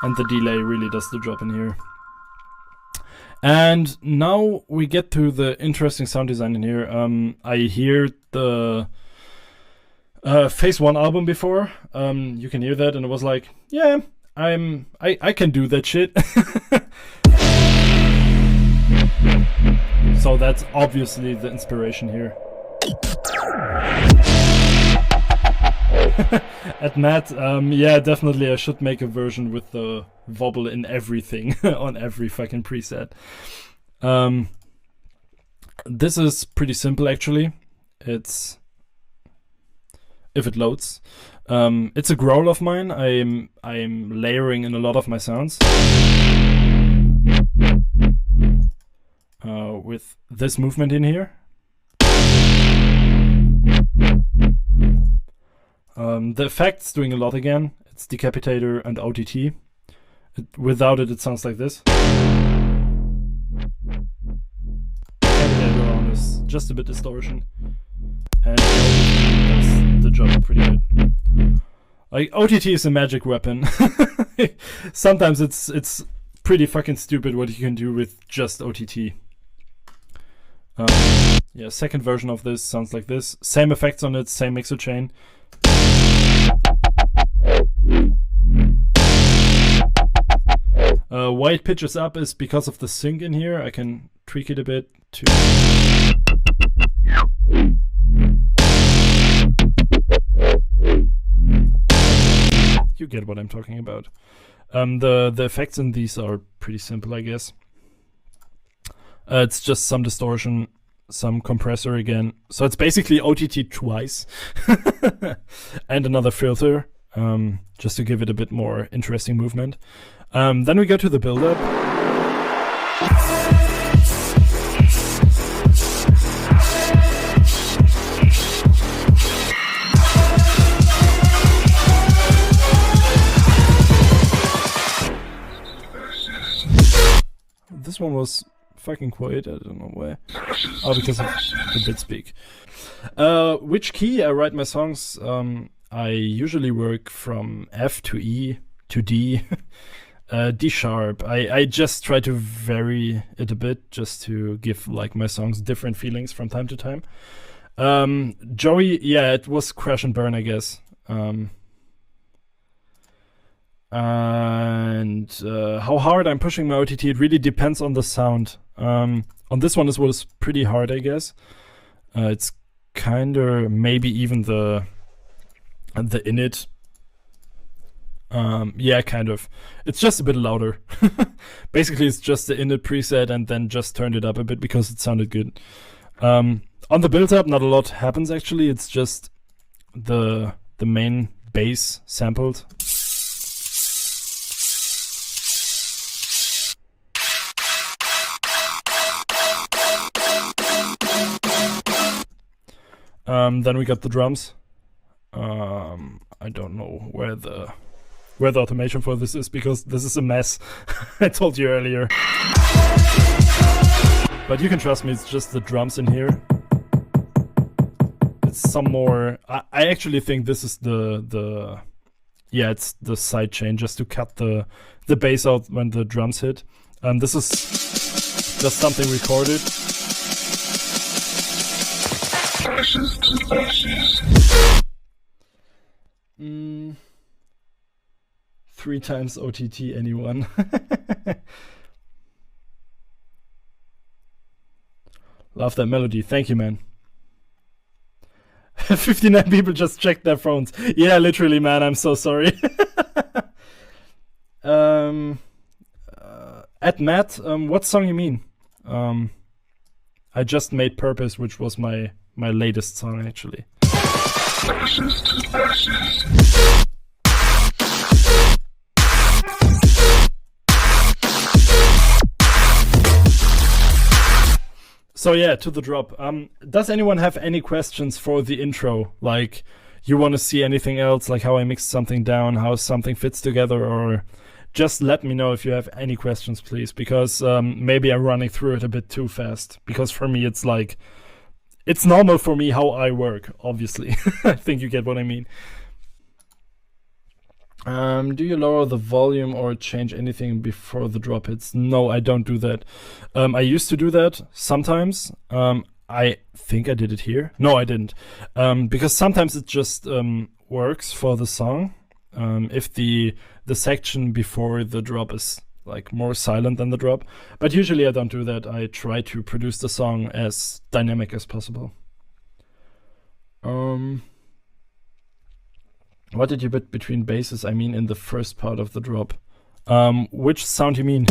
And the delay really does the job in here. And now we get to the interesting sound design in here. I hear the Phase 1 album before. You can hear that, and it was like, yeah, I can do that shit. So that's obviously the inspiration here. At Matt, yeah, definitely I should make a version with the wobble in everything on every fucking preset. This is pretty simple actually. It's, if it loads, it's a growl of mine. I'm layering in a lot of my sounds with this movement in here. The effects doing a lot again. It's Decapitator and OTT. Without it, it sounds like this. Decapitator on is just a bit distortion. And the OTT does the job pretty good. Like, OTT is a magic weapon. Sometimes it's pretty fucking stupid what you can do with just OTT. Yeah, second version of this sounds like this. Same effects on it, same mixer chain. Why it pitches up is because of the sync in here. I can tweak it a bit to... You get what I'm talking about. The effects in these are pretty simple, I guess. It's just some distortion, some compressor again. So it's basically OTT twice. And another filter, just to give it a bit more interesting movement. Then we go to the build-up. This one was fucking quiet, I don't know why. Oh, because of the bit speak. Which key I write my songs? I usually work from F to E to D. D sharp. I just try to vary it a bit just to give like my songs different feelings from time to time. Joey, yeah, it was crash and burn, I guess. And how hard I'm pushing my OTT, it really depends on the sound. On this one, this was pretty hard, I guess. It's kinda maybe even the init. Yeah, kind of. It's just a bit louder. Basically, it's just the init preset and then just turned it up a bit because it sounded good. On the build-up, not a lot happens actually. It's just the main bass sampled. Then we got the drums. I don't know where the automation for this is because this is a mess. I told you earlier. But you can trust me, it's just the drums in here. It's some more... I actually think this is the yeah, it's the side chain just to cut the bass out when the drums hit. This is just something recorded. Three times OTT, anyone? Love that melody. Thank you, man. 59 people just checked their phones. Yeah, literally, man. I'm so sorry. At Matt, what song you mean? I I just made Purpose, which was my latest song actually. So yeah, to the drop. Does anyone have any questions for the intro? Like, you want to see anything else, like how I mixed something down, how something fits together, or just let me know if you have any questions, please, because maybe I'm running through it a bit too fast. Because for me, it's like, it's normal for me how I work, obviously. I think you get what I mean. Do you lower the volume or change anything before the drop hits? No, I don't do that. I used to do that sometimes. I think I did it here. No, I didn't. Because sometimes it just works for the song. If the section before the drop is like more silent than the drop. But usually I don't do that. I try to produce the song as dynamic as possible. What did you put between basses? I mean in the first part of the drop. Which sound you mean?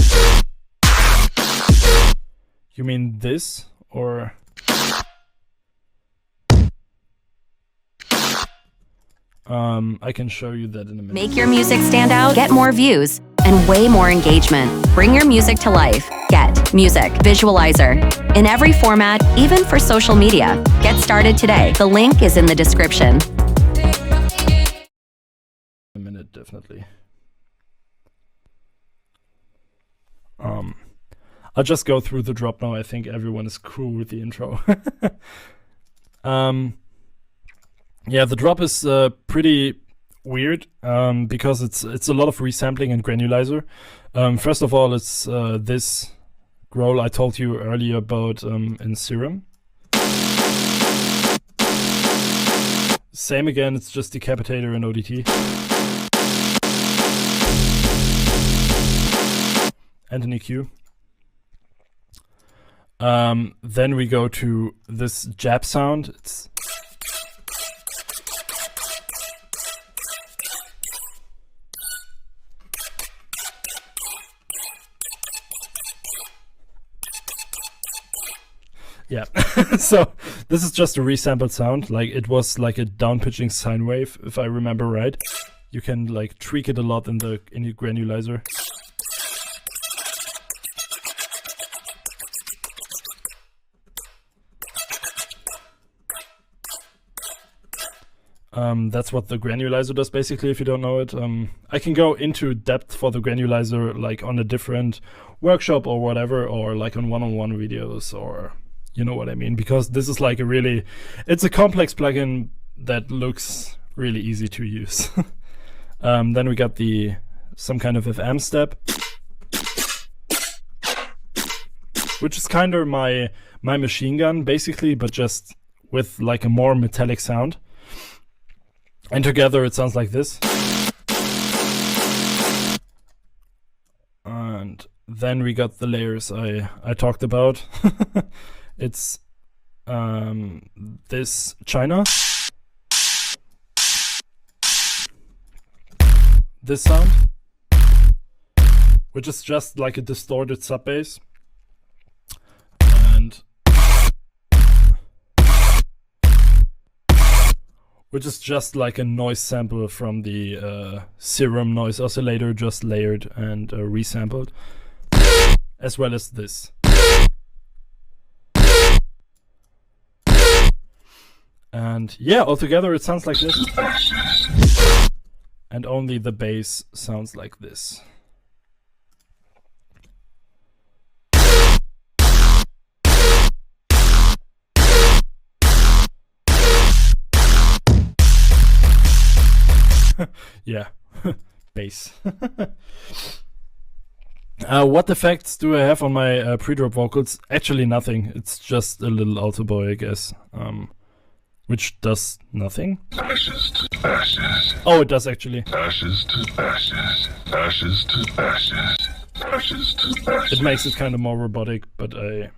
You mean this or... I can show you that in a minute. Make your music stand out, get more views, and way more engagement. Bring your music to life. Get Music Visualizer. In every format, even for social media. Get started today. The link is in the description. A minute, definitely. I'll just go through the drop now. I think everyone is cool with the intro. Yeah, the drop is pretty weird because it's a lot of resampling and granulizer. First of all, it's this growl I told you earlier about in Serum. Same again, it's just Decapitator and ODT. And an EQ. Then we go to this jab sound. It's yeah, so this is just a resampled sound. Like, it was like a down-pitching sine wave, if I remember right. You can like tweak it a lot in the granulizer. That's what the granulizer does, basically, if you don't know it. I can go into depth for the granulizer, like on a different workshop or whatever, or like on one-on-one videos, or you know what I mean, because this is like it's a complex plugin that looks really easy to use. Then we got some kind of FM step, which is kind of my machine gun, basically, but just with like a more metallic sound. And together it sounds like this. And then we got the layers I talked about. It's this China, this sound, which is just like a distorted sub bass, and which is just like a noise sample from the Serum noise oscillator, just layered and resampled, as well as this. And yeah, altogether it sounds like this. And only the bass sounds like this. Yeah, bass. What effects do I have on my pre-drop vocals? Actually nothing. It's just a little alto boy, I guess. Which does nothing. Ashes to ashes. Oh, it does actually. Ashes to ashes. Ashes to ashes. Ashes to ashes. It makes it kind of more robotic, but I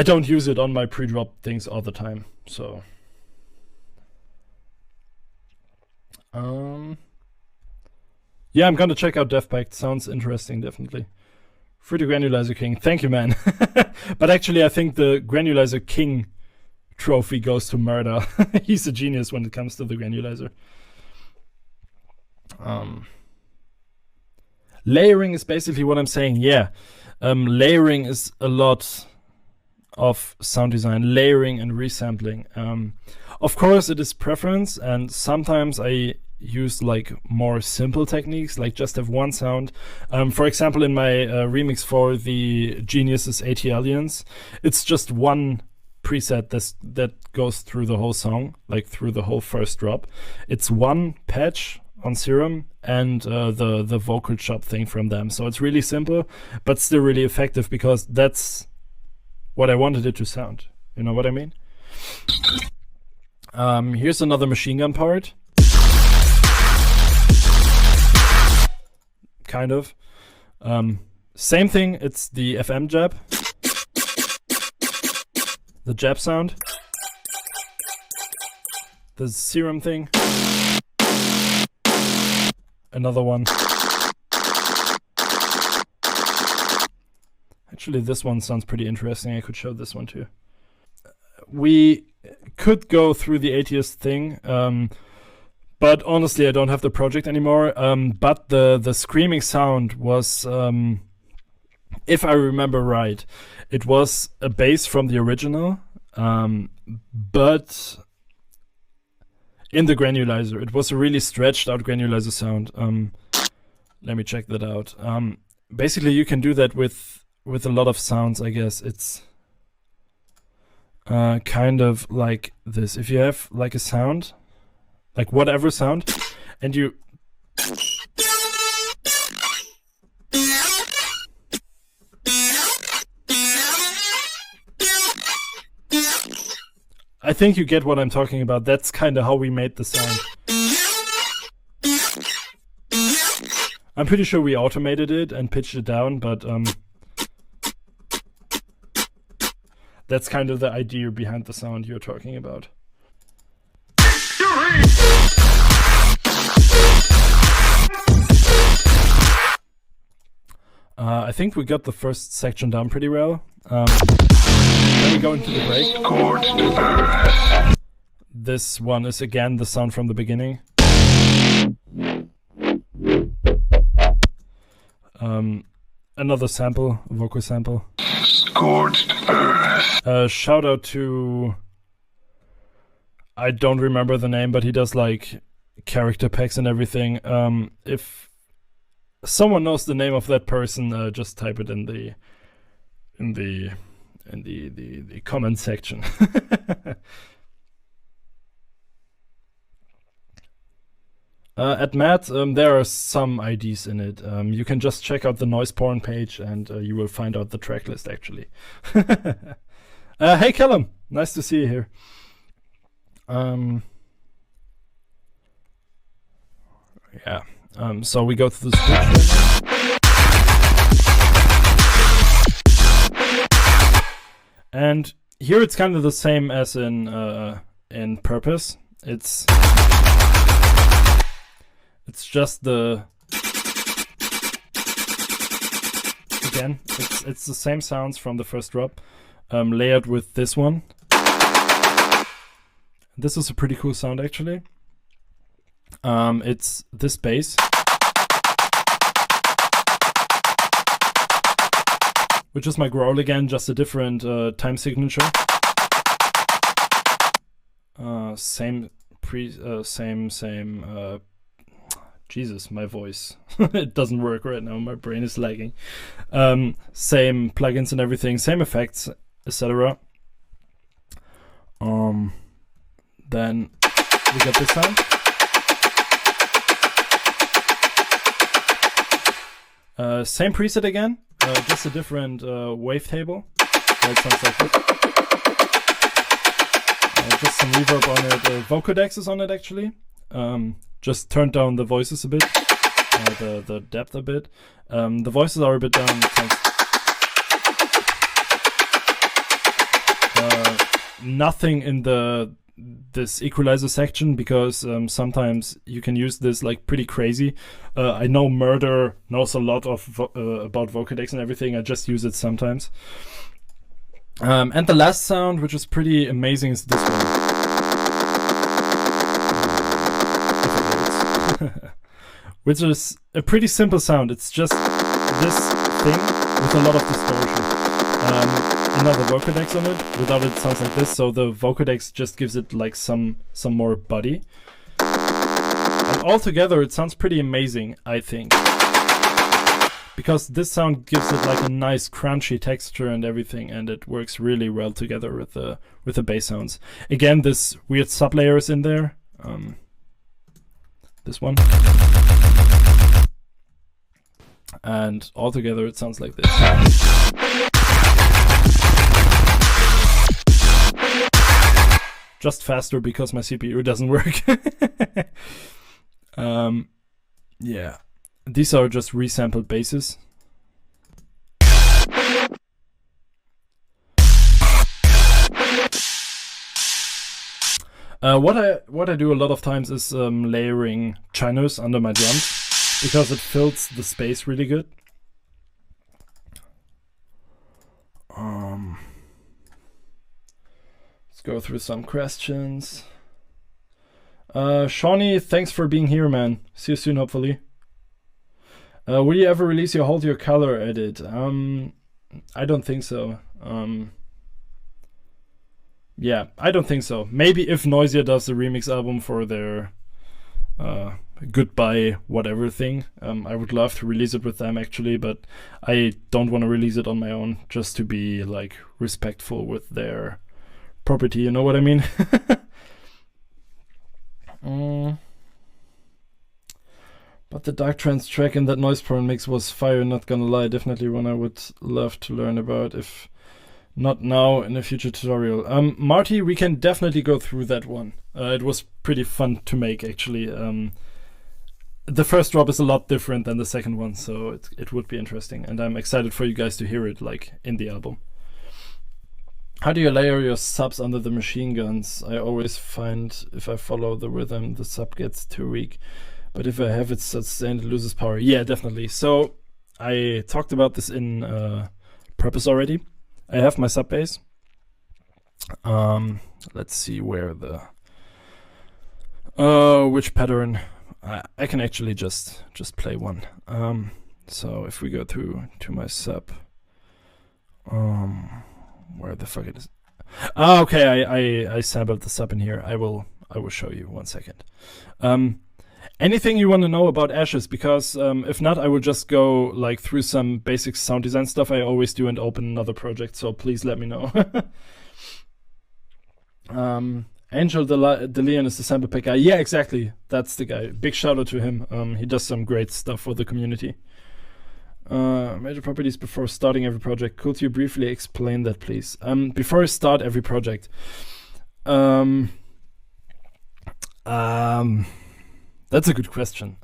don't use it on my pre-drop things all the time, so. Yeah, I'm gonna check out Death Pact. Sounds interesting, definitely. For the Granulizer King. Thank you, man. But actually, I think the Granulizer King trophy goes to Murder. He's a genius when it comes to the Granulizer. Layering is basically what I'm saying. Yeah. Layering is a lot of sound design. Layering and resampling. Of course, it is preference, and sometimes I use like more simple techniques, like just have one sound. For example, in my remix for the Geniuses AT Aliens, it's just one preset that goes through the whole song, like through the whole first drop. It's one patch on Serum and the vocal chop thing from them. So it's really simple, but still really effective because that's what I wanted it to sound. You know what I mean? Here's another machine gun part. Kind of. Same thing, it's the FM jab. The jab sound. The Serum thing. Another one. Actually, this one sounds pretty interesting. I could show this one too. We could go through the atheist thing, but honestly, I don't have the project anymore. But the screaming sound was, if I remember right, it was a bass from the original, but in the granulizer. It was a really stretched out granulizer sound. Let me check that out. Basically, you can do that with a lot of sounds, I guess. It's kind of like this. If you have like a sound, like whatever sound, and you I think you get what I'm talking about. That's kind of how we made the sound. I'm pretty sure we automated it and pitched it down, but that's kind of the idea behind the sound you're talking about. I think we got the first section down pretty well. Then we go into the break. This one is again the sound from the beginning. Another sample, vocal sample. Scorched earth. Shout out to, I don't remember the name, but he does like character packs and everything. If someone knows the name of that person, just type it in the comment section. At Matt, there are some IDs in it. You can just check out the noise porn page and you will find out the track list actually. Hey Callum, nice to see you here. Yeah, so we go to the switch. And here it's kind of the same as in Purpose. It's just the, again, it's the same sounds from the first drop, layered with this one. This is a pretty cool sound actually. It's this bass, which is my growl again, just a different time signature. Same. Jesus, my voice. It doesn't work right now. My brain is lagging. Same plugins and everything, same effects, etc. Then we get this sound. Same preset again, just a different wavetable. It sounds like this. Just some reverb on it. Vocodex is on it actually. Just turned down the voices a bit, the depth a bit. The voices are a bit down. Nothing in the this equalizer section, because sometimes you can use this like pretty crazy. I know Murder knows a lot of about vocodecs and everything. I just use it sometimes. And the last sound, which is pretty amazing, is this one. Which is a pretty simple sound. It's just this thing with a lot of distortion. Another vocodecs on it. Without it, sounds like this. So the vocodecs just gives it like some more body. And altogether, it sounds pretty amazing, I think. Because this sound gives it like a nice crunchy texture and everything, and it works really well together with the bass sounds. Again, this weird sub layer is in there. This one. And altogether, it sounds like this. Just faster because my CPU doesn't work. Yeah. These are just resampled basses. What I do a lot of times is layering chinos under my drums, because it fills the space really good. Let's go through some questions. Shawnee, thanks for being here, man. See you soon, hopefully. Will you ever release your Hold Your Color edit? I don't think so. Yeah, I don't think so. Maybe if Noisia does the remix album for their Goodbye whatever thing, I would love to release it with them actually, but I don't want to release it on my own, just to be like respectful with their property, you know what I mean? But the Dark Trance track in that Noise Porn mix was fire, not gonna lie. Definitely one I would love to learn about, if not now, in a future tutorial. Marty, we can definitely go through that one. It was pretty fun to make, actually. The first drop is a lot different than the second one, so it would be interesting. And I'm excited for you guys to hear it, like, in the album. How do you layer your subs under the machine guns? I always find if I follow the rhythm, the sub gets too weak. But if I have it sustained, it loses power. Yeah, definitely. So I talked about this in Purpose already. I have my sub bass. Let's see where the which pattern. I can actually just play one. So if we go to my sub, where the fuck it is? Okay, I sampled the sub in here. I will show you 1 second. Anything you want to know about Ashes? Because if not, I will just go like through some basic sound design stuff I always do and open another project. So please let me know. Angel De Leon is the sample pack guy. Yeah, exactly. That's the guy. Big shout out to him. He does some great stuff for the community. Major properties before starting every project. Could you briefly explain that, please? Before I start every project. That's a good question.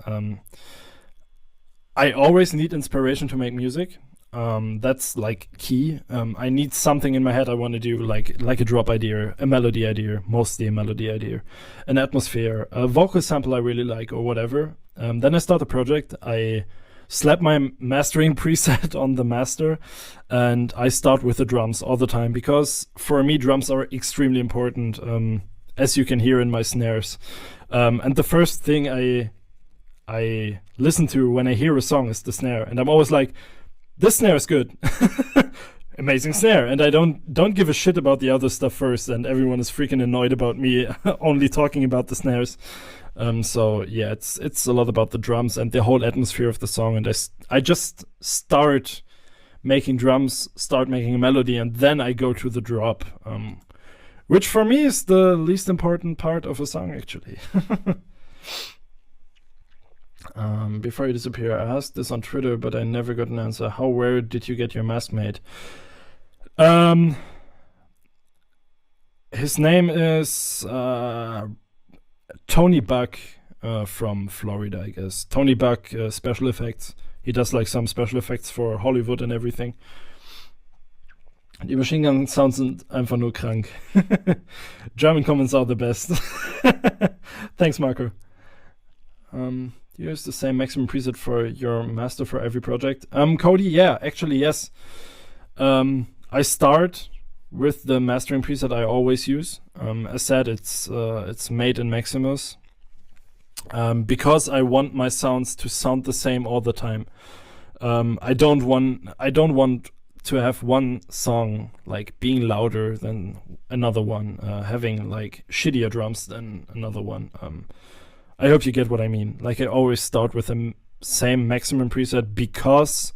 I always need inspiration to make music. That's like key. I need something in my head I want to do, like a drop idea, a melody idea, mostly a melody idea, an atmosphere, a vocal sample I really like, or whatever. Then I start the project. I slap my mastering preset on the master, and I start with the drums all the time, because for me drums are extremely important, as you can hear in my snares. And the first thing I listen to when I hear a song is the snare, and I'm always like, this snare is good. Amazing snare. And I don't give a shit about the other stuff first, and everyone is freaking annoyed about me only talking about the snares. So yeah, it's a lot about the drums and the whole atmosphere of the song, and I just start making drums, start making a melody, and then I go to the drop, which for me is the least important part of a song, actually. Before you disappear, I asked this on Twitter, but I never got an answer. How rare did you get your mask made? His name is Tony Buck from Florida, I guess. Tony Buck, special effects. He does like some special effects for Hollywood and everything. Die Machine Gun Sounds sind einfach nur krank. German comments are the best. Thanks, Marco. You use the same maximum preset for your master for every project? Cody, yeah, actually, yes. I start with the mastering preset I always use. As said, it's made in Maximus. Because I want my sounds to sound the same all the time. I don't want to have one song like being louder than another one, having like shittier drums than another one. I hope you get what I mean. Like I always start with the same maximum preset because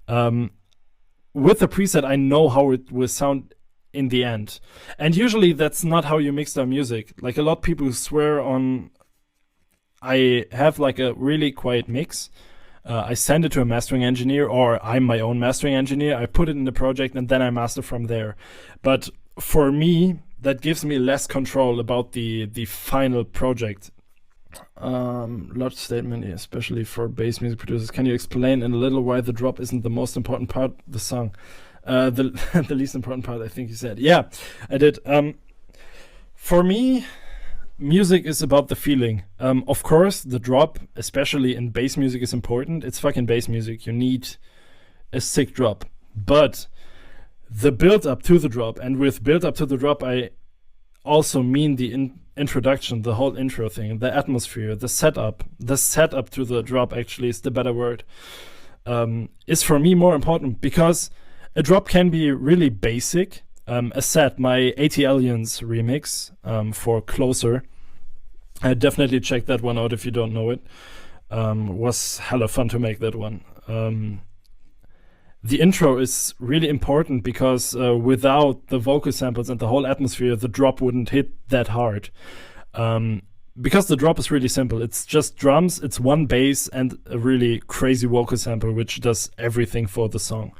with the preset I know how it will sound in the end. And usually that's not how you mix their music. Like a lot of people swear on I have like a really quiet mix. I send it to a mastering engineer, or I'm my own mastering engineer. I put it in the project and then I master from there. But for me, that gives me less control about the final project. Large statement, especially for bass music producers. Can you explain in a little why the drop isn't the most important part of the song? The least important part, I think you said. Yeah, I did. For me, music is about the feeling. Of course, the drop, especially in bass music, is important. It's fucking bass music. You need a sick drop. But the build up to the drop, and with build up to the drop, I also mean the introduction, the whole intro thing, the atmosphere, the setup. The setup to the drop actually is the better word. Is for me more important because a drop can be really basic. As said, my 80 Aliens remix for Closer, I definitely check that one out if you don't know it. Was hella fun to make that one. The intro is really important because without the vocal samples and the whole atmosphere, the drop wouldn't hit that hard. Because the drop is really simple. It's just drums, it's one bass, and a really crazy vocal sample, which does everything for the song.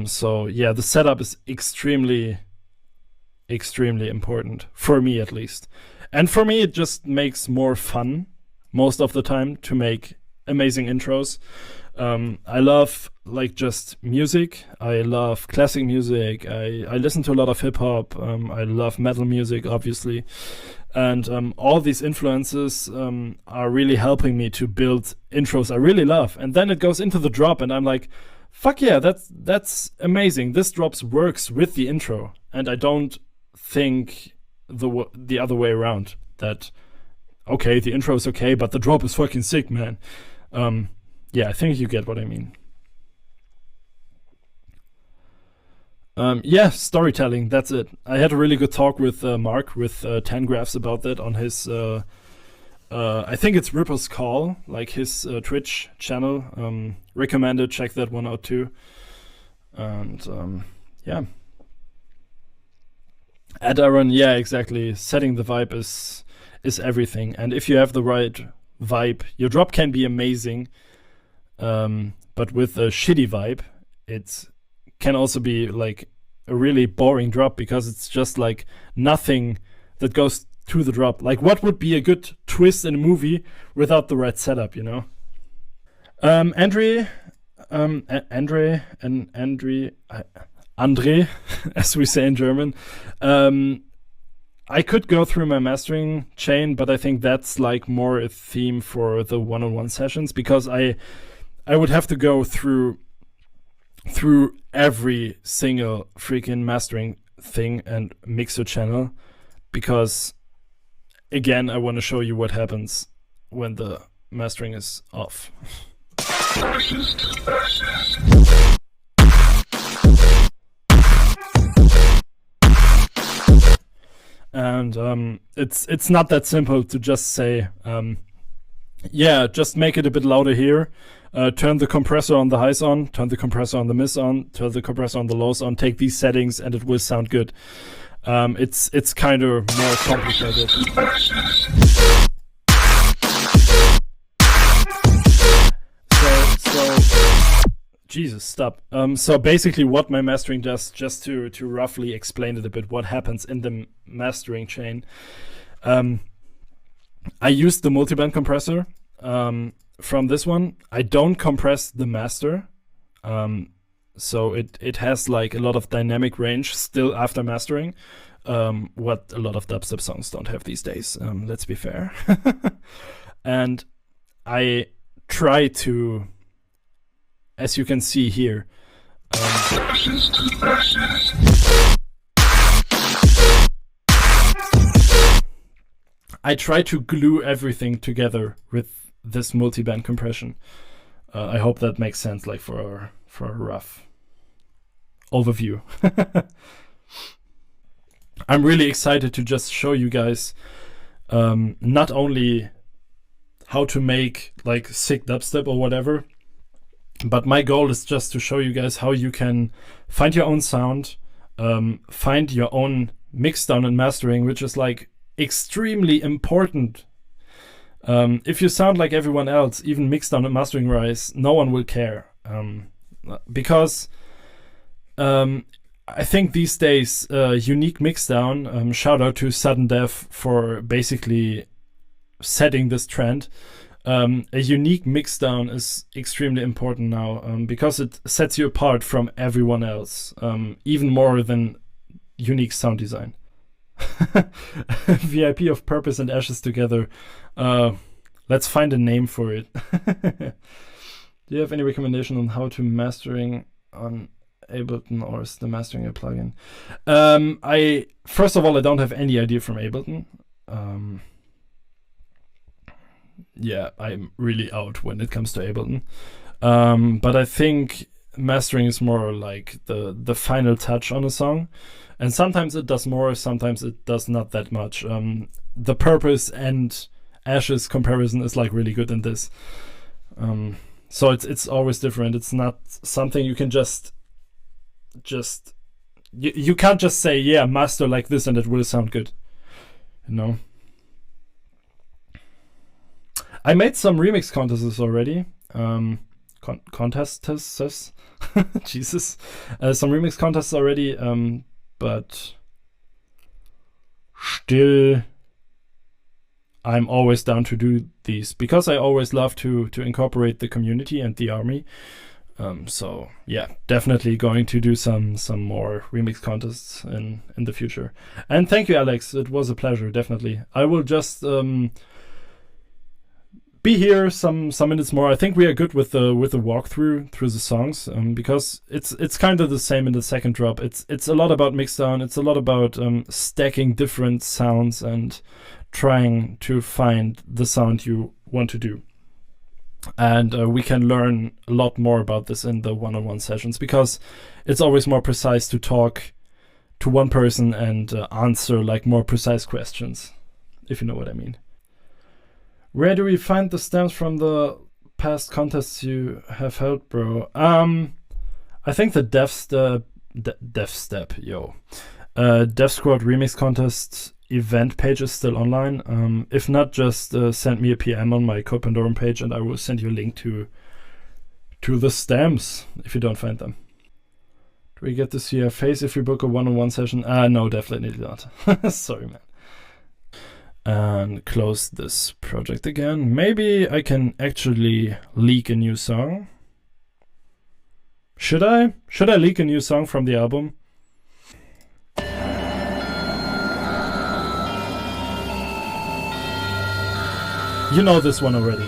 So yeah, the setup is extremely, extremely important, for me at least. And for me, it just makes more fun most of the time to make amazing intros. I love like just music. I love classic music. I listen to a lot of hip hop. I love metal music, obviously. And all these influences are really helping me to build intros I really love. And then it goes into the drop and I'm like, fuck yeah, that's amazing. This drops works with the intro. And I don't think the other way around, that okay, the intro is okay, but the drop is fucking sick, man. Yeah, I think you get what I mean. Yeah, storytelling, that's it. I had a really good talk with Mark with 10 Graphs about that on his I think it's Ripper's Call, like his Twitch channel. Recommended, check that one out too. And yeah. At Aaron, yeah, exactly. Setting the vibe is everything. And if you have the right vibe, your drop can be amazing. But with a shitty vibe, it can also be like a really boring drop because it's just like nothing that goes to the drop. Like what would be a good twist in a movie without the right setup, you know? Andre, as we say in German. I could go through my mastering chain, but I think that's like more a theme for the one-on-one sessions because I would have to go through every single freaking mastering thing and mixer channel because again, I want to show you what happens when the mastering is off. Ashes to ashes. And it's not that simple to just say, yeah, just make it a bit louder here. Turn the compressor on the highs on, turn the compressor on the mids on, turn the compressor on the lows on, take these settings and it will sound good. It's kind of more complicated. So Jesus, stop. So basically what my mastering does, just to roughly explain it a bit, what happens in the mastering chain. I use the multiband compressor from this one. I don't compress the master. So it has like a lot of dynamic range still after mastering, what a lot of dubstep songs don't have these days. Let's be fair. And I try to, as you can see here, Ashes to ashes. I try to glue everything together with this multi-band compression. I hope that makes sense, like for a rough overview. I'm really excited to just show you guys not only how to make like sick dubstep or whatever, but my goal is just to show you guys how you can find your own sound, find your own mixdown and mastering, which is like extremely important. If you sound like everyone else, even mixdown and mastering wise, no one will care. Because I think these days, unique mixdown, shout out to Sudden Death for basically setting this trend. A unique mixdown is extremely important now, because it sets you apart from everyone else, even more than unique sound design. VIP of Purpose and Ashes together. Let's find a name for it. Do you have any recommendation on how to mastering on Ableton, or is the mastering a plugin? I first of all, I don't have any idea from Ableton. Yeah, I'm really out when it comes to Ableton. But I think mastering is more like the final touch on a song. And sometimes it does more, sometimes it does not that much. The Purpose and Ashes comparison is like really good in this. So it's always different. It's not something you can just you can't just say, yeah, master like this and it will sound good. You know? I made some remix contests already. Contests? Jesus. Some remix contests already. But still, I'm always down to do these because I always love to incorporate the community and the army. So yeah, definitely going to do some more remix contests in the future. And thank you, Alex. It was a pleasure. Definitely, I will just be here some minutes more. I think we are good with the walkthrough through the songs, because it's kind of the same in the second drop. It's a lot about mixdown. It's a lot about stacking different sounds and trying to find the sound you want to do. And we can learn a lot more about this in the one-on-one sessions, because it's always more precise to talk to one person and answer like more precise questions, if you know what I mean. Where do we find the stems from the past contests you have held, bro? I think the Dev Squad remix contest event page is still online. If not, just send me a PM on my Code Pandorum page and I will send you a link to the stems if you don't find them. Do we get to see your face if we book a one-on-one session? No, definitely not. Sorry, man. And close this project again. Maybe I can actually leak a new song. Should I? Should I leak a new song from the album? You know this one already.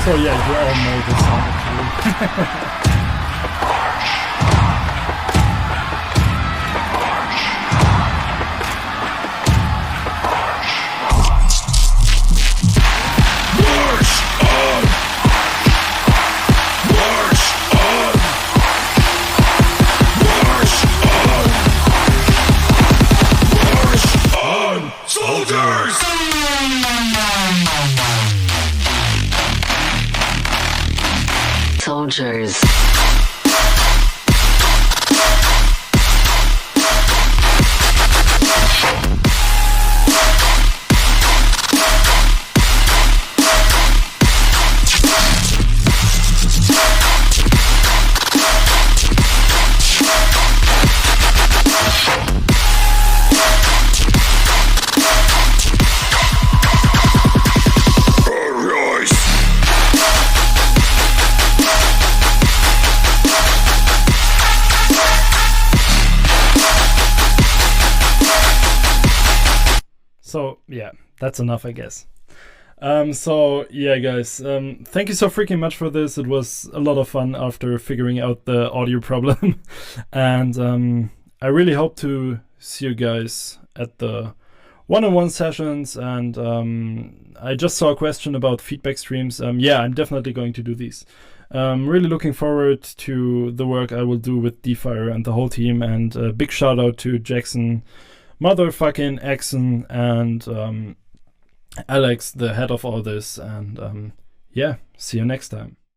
So yeah, you all know this song actually. adventures. So yeah, that's enough, I guess. So yeah, guys, thank you so freaking much for this. It was a lot of fun after figuring out the audio problem. And I really hope to see you guys at the one-on-one sessions. And I just saw a question about feedback streams. Yeah, I'm definitely going to do these. Really looking forward to the work I will do with DeFire and the whole team. And a big shout out to Jackson, motherfucking Exon, and Alex, the head of all this. And yeah, see you next time.